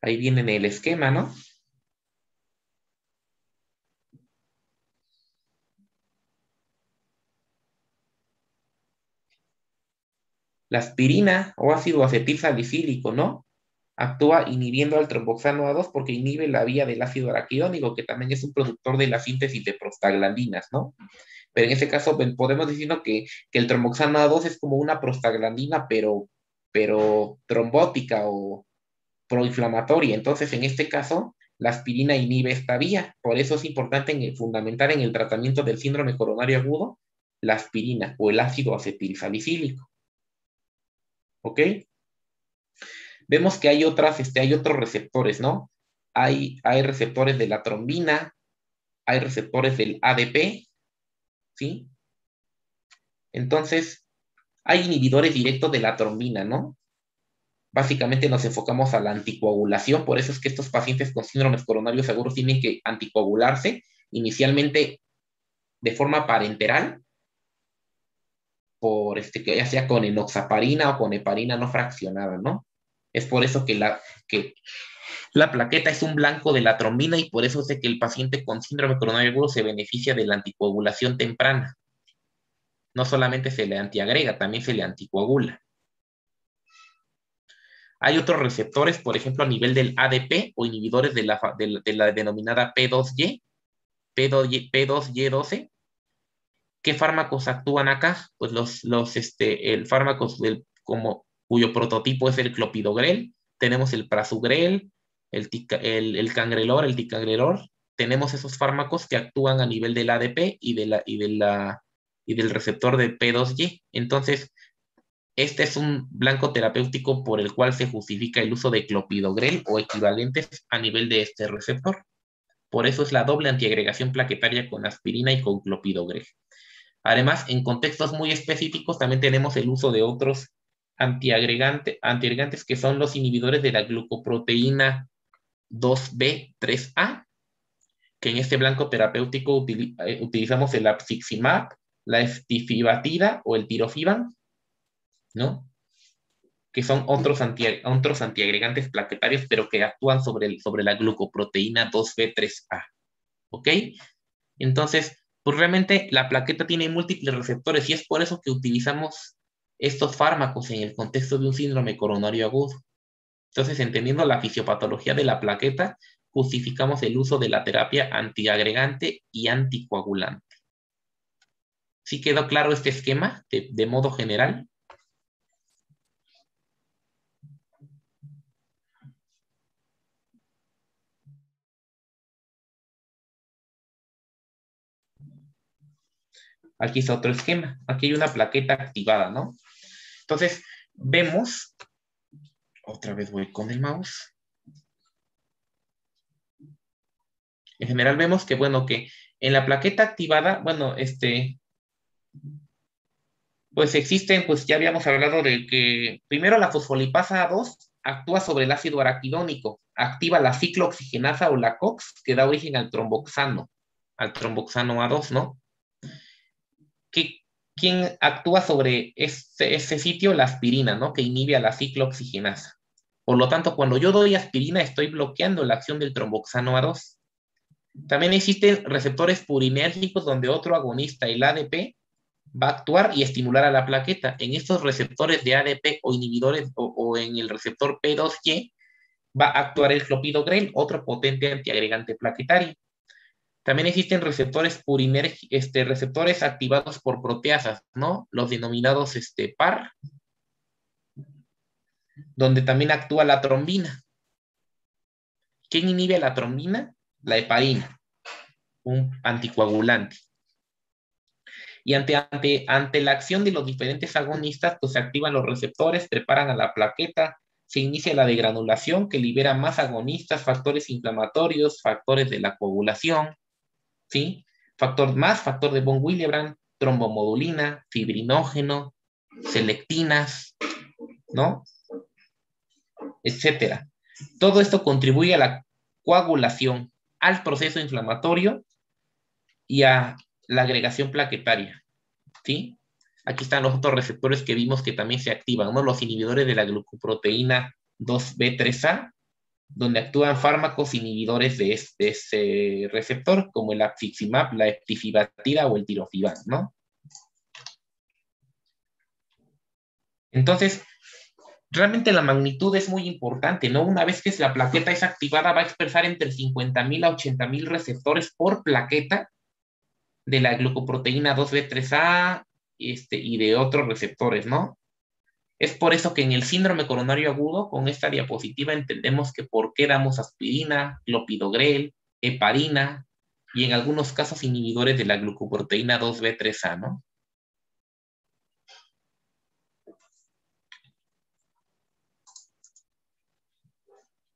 Ahí viene en el esquema, ¿no? La aspirina o ácido acetil salicílico, ¿no? Actúa inhibiendo al tromboxano A2 porque inhibe la vía del ácido araquidónico, que también es un productor de la síntesis de prostaglandinas, ¿no? Pero en este caso podemos decir que el tromboxano A2 es como una prostaglandina, pero trombótica o proinflamatoria. Entonces, en este caso, la aspirina inhibe esta vía. Por eso es importante fundamentar en el tratamiento del síndrome coronario agudo la aspirina o el ácido acetilsalicílico. ¿Ok? Vemos que hay otros receptores, ¿no? Hay receptores de la trombina, hay receptores del ADP, ¿sí? Entonces, hay inhibidores directos de la trombina, ¿no? Básicamente nos enfocamos a la anticoagulación, por eso es que estos pacientes con síndromes coronarios agudos tienen que anticoagularse inicialmente de forma parenteral, que ya sea con enoxaparina o con heparina no fraccionada, ¿no? Es por eso que la plaqueta es un blanco de la trombina y por eso es de que el paciente con síndrome coronario agudo se beneficia de la anticoagulación temprana. No solamente se le antiagrega, también se le anticoagula. Hay otros receptores, por ejemplo, a nivel del ADP o inhibidores de la denominada P2Y, P2Y12. ¿Qué fármacos actúan acá? Pues el fármacos cuyo prototipo es el clopidogrel, tenemos el prasugrel, el cangrelor, el ticagrelor. Tenemos esos fármacos que actúan a nivel del ADP y del receptor de P2Y. Entonces, este es un blanco terapéutico por el cual se justifica el uso de clopidogrel o equivalentes a nivel de este receptor. Por eso es la doble antiagregación plaquetaria con aspirina y con clopidogrel. Además, en contextos muy específicos también tenemos el uso de otros antiagregantes que son los inhibidores de la glucoproteína 2B3A, que en este blanco terapéutico utilizamos el apiximab, la estifibatida o el tirofiban, ¿no? Que son otros antiagregantes plaquetarios, pero que actúan sobre la glucoproteína 2B3A. ¿Ok? Entonces, pues realmente la plaqueta tiene múltiples receptores y es por eso que utilizamos estos fármacos en el contexto de un síndrome coronario agudo. Entonces, entendiendo la fisiopatología de la plaqueta, justificamos el uso de la terapia antiagregante y anticoagulante. ¿Sí quedó claro este esquema de modo general? Aquí está otro esquema. Aquí hay una plaqueta activada, ¿no? Entonces, vemos, otra vez voy con el mouse. En general vemos que, bueno, que en la plaqueta activada, bueno, Pues existen, pues ya habíamos hablado de que primero la fosfolipasa A2 actúa sobre el ácido araquidónico, activa la ciclooxigenasa o la COX que da origen al tromboxano A2, ¿no? ¿Quién actúa sobre ese sitio? La aspirina, ¿no? Que inhibe a la ciclooxigenasa. Por lo tanto, cuando yo doy aspirina, estoy bloqueando la acción del tromboxano A2. También existen receptores purinérgicos donde otro agonista, el ADP, va a actuar y estimular a la plaqueta. En estos receptores de ADP o inhibidores o en el receptor P2Y va a actuar el clopidogrel, otro potente antiagregante plaquetario. También existen receptores receptores activados por proteasas, ¿no? Los denominados PAR, donde también actúa la trombina. ¿Quién inhibe la trombina? La heparina, un anticoagulante. Y ante la acción de los diferentes agonistas, pues se activan los receptores, preparan a la plaqueta, se inicia la degranulación que libera más agonistas, factores inflamatorios, factores de la coagulación, ¿sí? Factor de von Willebrand, trombomodulina, fibrinógeno, selectinas, ¿no? Etcétera. Todo esto contribuye a la coagulación, al proceso inflamatorio y a la agregación plaquetaria, ¿sí? Aquí están los otros receptores que vimos que también se activan, ¿no? Los inhibidores de la glucoproteína 2B3A, donde actúan fármacos inhibidores de ese receptor, como el afliximab, la eptifibatida o el tirofiban, ¿no? Entonces, realmente la magnitud es muy importante, ¿no? Una vez que la plaqueta es activada, va a expresar entre 50.000 a 80.000 receptores por plaqueta de la glucoproteína 2B3A y de otros receptores, ¿no? Es por eso que en el síndrome coronario agudo, con esta diapositiva entendemos que por qué damos aspirina, clopidogrel, heparina y en algunos casos inhibidores de la glucoproteína 2B3A, ¿no?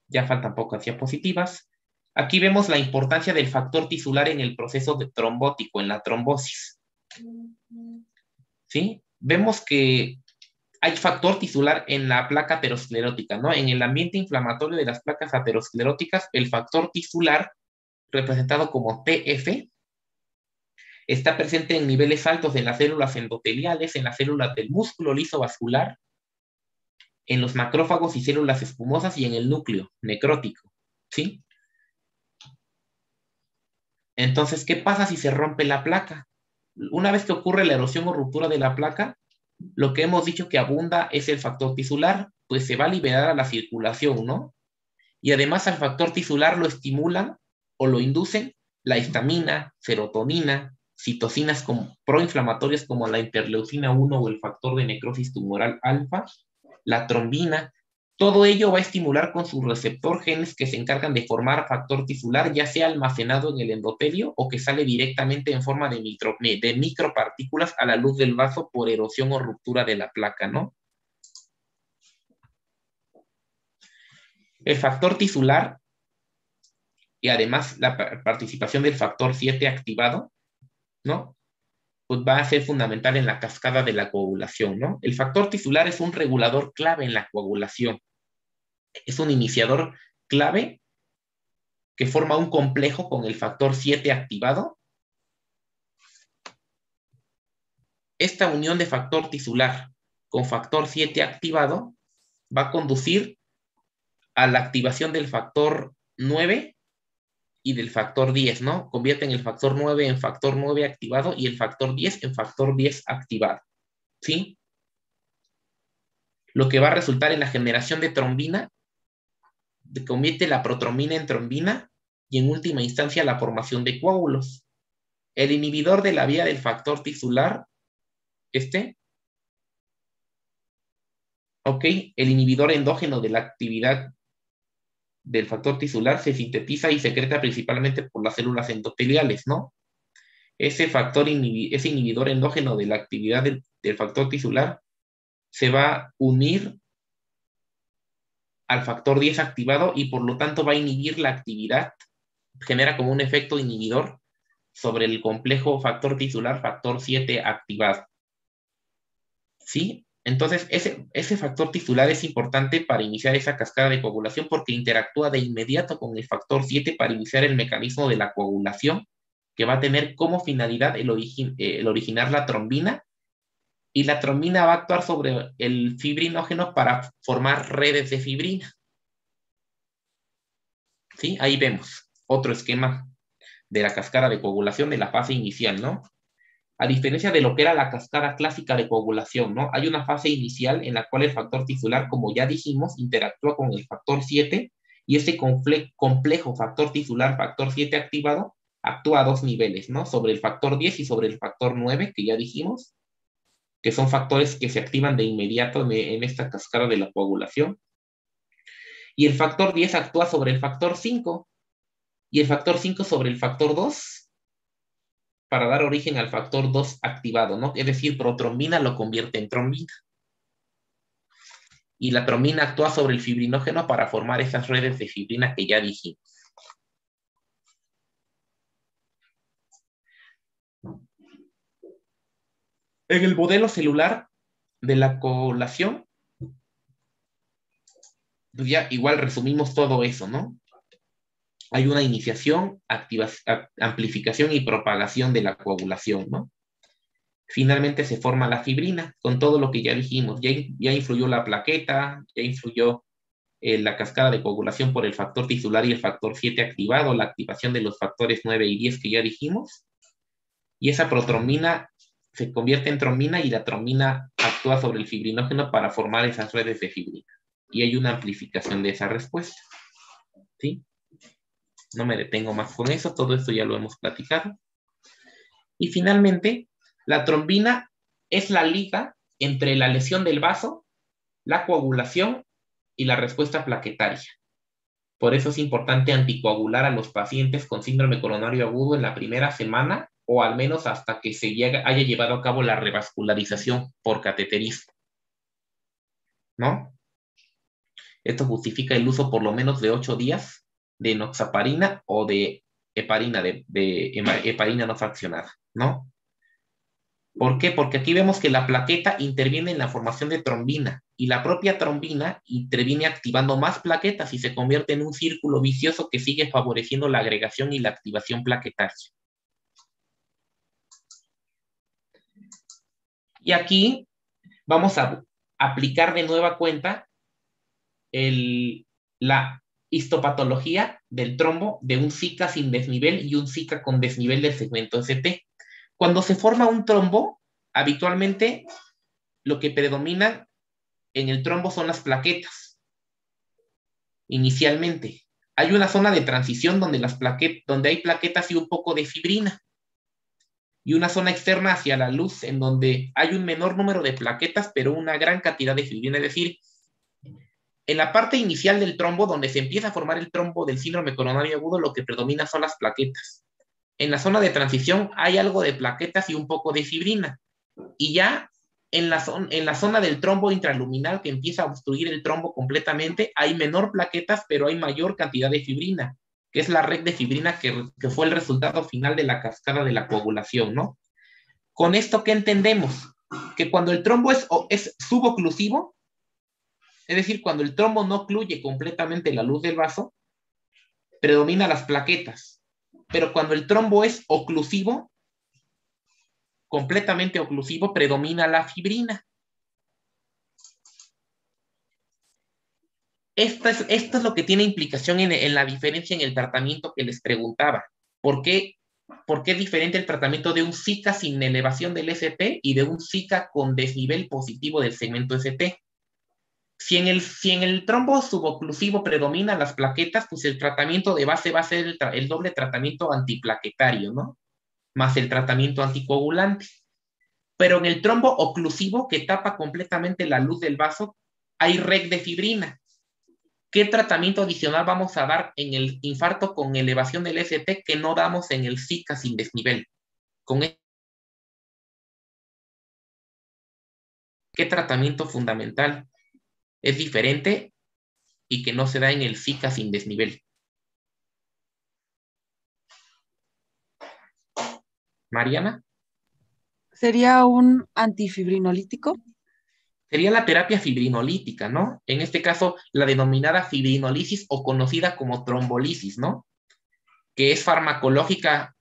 Ya faltan pocas diapositivas. Aquí vemos la importancia del factor tisular en el proceso trombótico, en la trombosis. ¿Sí? Vemos que hay factor tisular en la placa aterosclerótica, ¿no? En el ambiente inflamatorio de las placas ateroscleróticas, el factor tisular, representado como TF, está presente en niveles altos en las células endoteliales, en las células del músculo liso vascular, en los macrófagos y células espumosas y en el núcleo necrótico, ¿sí? Entonces, ¿qué pasa si se rompe la placa? Una vez que ocurre la erosión o ruptura de la placa, lo que hemos dicho que abunda es el factor tisular, pues se va a liberar a la circulación, ¿no? Y además al factor tisular lo estimulan o lo inducen la histamina, serotonina, citocinas proinflamatorias como la interleucina 1 o el factor de necrosis tumoral alfa, la trombina. Todo ello va a estimular con su receptor genes que se encargan de formar factor tisular, ya sea almacenado en el endotelio o que sale directamente en forma de micropartículas a la luz del vaso por erosión o ruptura de la placa, ¿no? El factor tisular y además la participación del factor 7 activado, ¿no? Pues va a ser fundamental en la cascada de la coagulación, ¿no? El factor tisular es un regulador clave en la coagulación. Es un iniciador clave que forma un complejo con el factor 7 activado. Esta unión de factor tisular con factor 7 activado va a conducir a la activación del factor 9 y del factor 10, ¿no? Convierten el factor 9 en factor 9 activado y el factor 10 en factor 10 activado, ¿sí? Lo que va a resultar en la generación de trombina, convierte la protrombina en trombina y en última instancia la formación de coágulos. El inhibidor de la vía del factor tisular, ok, el inhibidor endógeno de la actividad del factor tisular se sintetiza y secreta principalmente por las células endoteliales, ¿no? Ese inhibidor endógeno de la actividad del factor tisular se va a unir al factor 10 activado y por lo tanto va a inhibir la actividad, genera como un efecto inhibidor sobre el complejo factor tisular factor 7 activado. ¿sí? Entonces, ese factor tisular es importante para iniciar esa cascada de coagulación porque interactúa de inmediato con el factor 7 para iniciar el mecanismo de la coagulación, que va a tener como finalidad el originar la trombina, y la trombina va a actuar sobre el fibrinógeno para formar redes de fibrina. ¿Sí? Ahí vemos otro esquema de la cascada de coagulación de la fase inicial, ¿no? A diferencia de lo que era la cascada clásica de coagulación, ¿no? Hay una fase inicial en la cual el factor tisular, como ya dijimos, interactúa con el factor 7 y ese complejo factor tisular, factor 7 activado, actúa a dos niveles, ¿no? Sobre el factor 10 y sobre el factor 9, que ya dijimos, que son factores que se activan de inmediato en esta cascada de la coagulación. Y el factor 10 actúa sobre el factor 5 y el factor 5 sobre el factor 2 para dar origen al factor 2 activado, ¿no? Es decir, protrombina lo convierte en trombina. Y la trombina actúa sobre el fibrinógeno para formar esas redes de fibrina que ya dijimos. En el modelo celular de la coagulación, pues ya igual resumimos todo eso, ¿no? Hay una iniciación, amplificación y propagación de la coagulación, ¿no? Finalmente se forma la fibrina, con todo lo que ya dijimos. Ya influyó la plaqueta, ya influyó la cascada de coagulación por el factor tisular y el factor 7 activado, la activación de los factores 9 y 10 que ya dijimos, y esa protrombina se convierte en trombina y la trombina actúa sobre el fibrinógeno para formar esas redes de fibrina. Y hay una amplificación de esa respuesta. ¿Sí? No me detengo más con eso, todo esto ya lo hemos platicado. Y finalmente, la trombina es la liga entre la lesión del vaso, la coagulación y la respuesta plaquetaria. Por eso es importante anticoagular a los pacientes con síndrome coronario agudo en la primera semana o al menos hasta que se haya llevado a cabo la revascularización por cateterismo, ¿no? Esto justifica el uso por lo menos de 8 días de enoxaparina o de heparina, de heparina no fraccionada, ¿no? ¿Por qué? Porque aquí vemos que la plaqueta interviene en la formación de trombina y la propia trombina interviene activando más plaquetas y se convierte en un círculo vicioso que sigue favoreciendo la agregación y la activación plaquetaria. Y aquí vamos a aplicar de nueva cuenta la histopatología del trombo de un Zika sin desnivel y un Zika con desnivel del segmento ST. Cuando se forma un trombo, habitualmente lo que predomina en el trombo son las plaquetas. Inicialmente, hay una zona de transición donde hay plaquetas y un poco de fibrina. Y una zona externa hacia la luz en donde hay un menor número de plaquetas, pero una gran cantidad de fibrina. Es decir, en la parte inicial del trombo, donde se empieza a formar el trombo del síndrome coronario agudo, lo que predomina son las plaquetas. En la zona de transición hay algo de plaquetas y un poco de fibrina. Y ya en la zona del trombo intraluminal que empieza a obstruir el trombo completamente, hay menor plaquetas, pero hay mayor cantidad de fibrina, que es la red de fibrina que fue el resultado final de la cascada de la coagulación, ¿no? Con esto, ¿qué entendemos? Que cuando el trombo es suboclusivo, es decir, cuando el trombo no ocluye completamente la luz del vaso, predomina las plaquetas. Pero cuando el trombo es oclusivo, completamente oclusivo, predomina la fibrina. Esto es lo que tiene implicación en la diferencia en el tratamiento que les preguntaba. ¿Por qué es diferente el tratamiento de un Zika sin elevación del ST y de un Zika con desnivel positivo del segmento ST? Si en el trombo suboclusivo predominan las plaquetas, pues el tratamiento de base va a ser el doble tratamiento antiplaquetario, ¿no? Más el tratamiento anticoagulante. Pero en el trombo oclusivo, que tapa completamente la luz del vaso, hay reg de fibrina. ¿Qué tratamiento adicional vamos a dar en el infarto con elevación del ST que no damos en el Zika sin desnivel? ¿Qué tratamiento fundamental es diferente y que no se da en el Zika sin desnivel? Mariana. ¿Sería un antifibrinolítico? sería la terapia fibrinolítica, ¿no? En este caso, la denominada fibrinolisis o conocida como trombolisis, ¿no? Que es farmacológica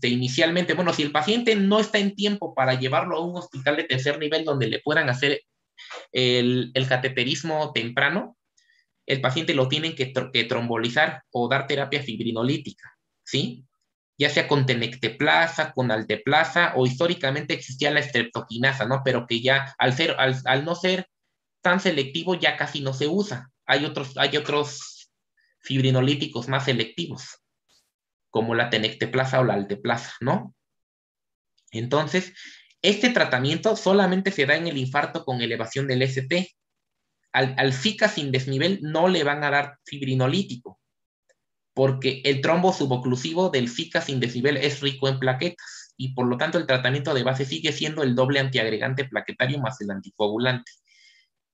inicialmente. Bueno, si el paciente no está en tiempo para llevarlo a un hospital de tercer nivel donde le puedan hacer el cateterismo temprano, el paciente lo tienen que trombolizar o dar terapia fibrinolítica, ¿sí? Ya sea con tenecteplasa, con alteplasa, o históricamente existía la streptokinasa, ¿no? Pero que ya al no ser tan selectivo ya casi no se usa. Hay otros fibrinolíticos más selectivos, como la tenecteplasa o la alteplasa, ¿no? Entonces, este tratamiento solamente se da en el infarto con elevación del ST. Al FICA sin desnivel no le van a dar fibrinolítico, porque el trombo suboclusivo del FICA sin desnivel es rico en plaquetas, y por lo tanto el tratamiento de base sigue siendo el doble antiagregante plaquetario más el anticoagulante.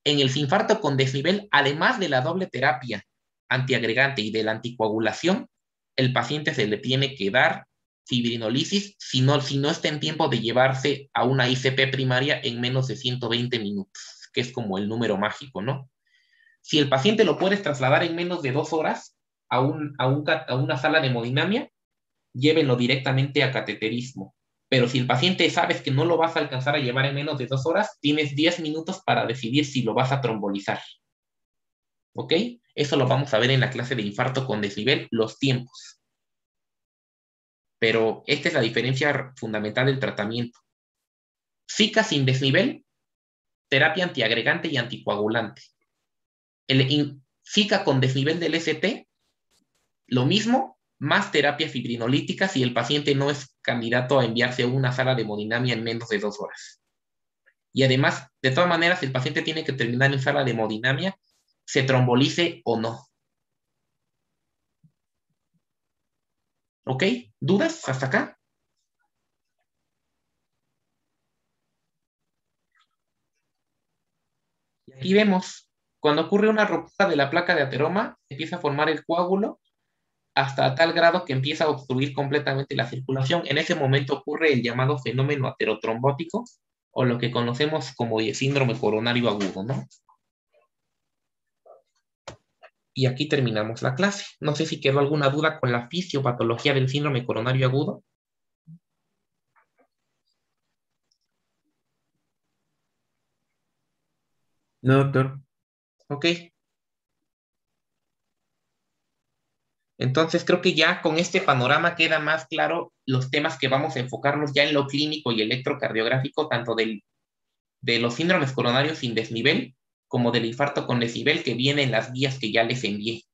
En el infarto con desnivel, además de la doble terapia antiagregante y de la anticoagulación, el paciente se le tiene que dar fibrinolisis si no está en tiempo de llevarse a una ICP primaria en menos de 120 minutos, que es como el número mágico, ¿no? Si el paciente lo puedes trasladar en menos de 2 horas a una sala de hemodinamia, llévenlo directamente a cateterismo. Pero si el paciente sabes que no lo vas a alcanzar a llevar en menos de 2 horas, tienes 10 minutos para decidir si lo vas a trombolizar. ¿Ok? Eso lo vamos a ver en la clase de infarto con desnivel, los tiempos. Pero esta es la diferencia fundamental del tratamiento. FICA sin desnivel, terapia antiagregante y anticoagulante. FICA con desnivel del ST, lo mismo, más terapia fibrinolítica si el paciente no es candidato a enviarse a una sala de hemodinamia en menos de 2 horas. Y además, de todas maneras, el paciente tiene que terminar en sala de hemodinamia, se trombolice o no. ¿Ok? ¿Dudas hasta acá? Y aquí vemos, cuando ocurre una ruptura de la placa de ateroma, empieza a formar el coágulo hasta tal grado que empieza a obstruir completamente la circulación. En ese momento ocurre el llamado fenómeno aterotrombótico, o lo que conocemos como síndrome coronario agudo, ¿no? Y aquí terminamos la clase. No sé si quedó alguna duda con la fisiopatología del síndrome coronario agudo. No, doctor. Ok. Entonces creo que ya con este panorama queda más claro los temas que vamos a enfocarnos ya en lo clínico y electrocardiográfico, tanto de los síndromes coronarios sin desnivel como del infarto con desnivel que viene en las guías que ya les envié.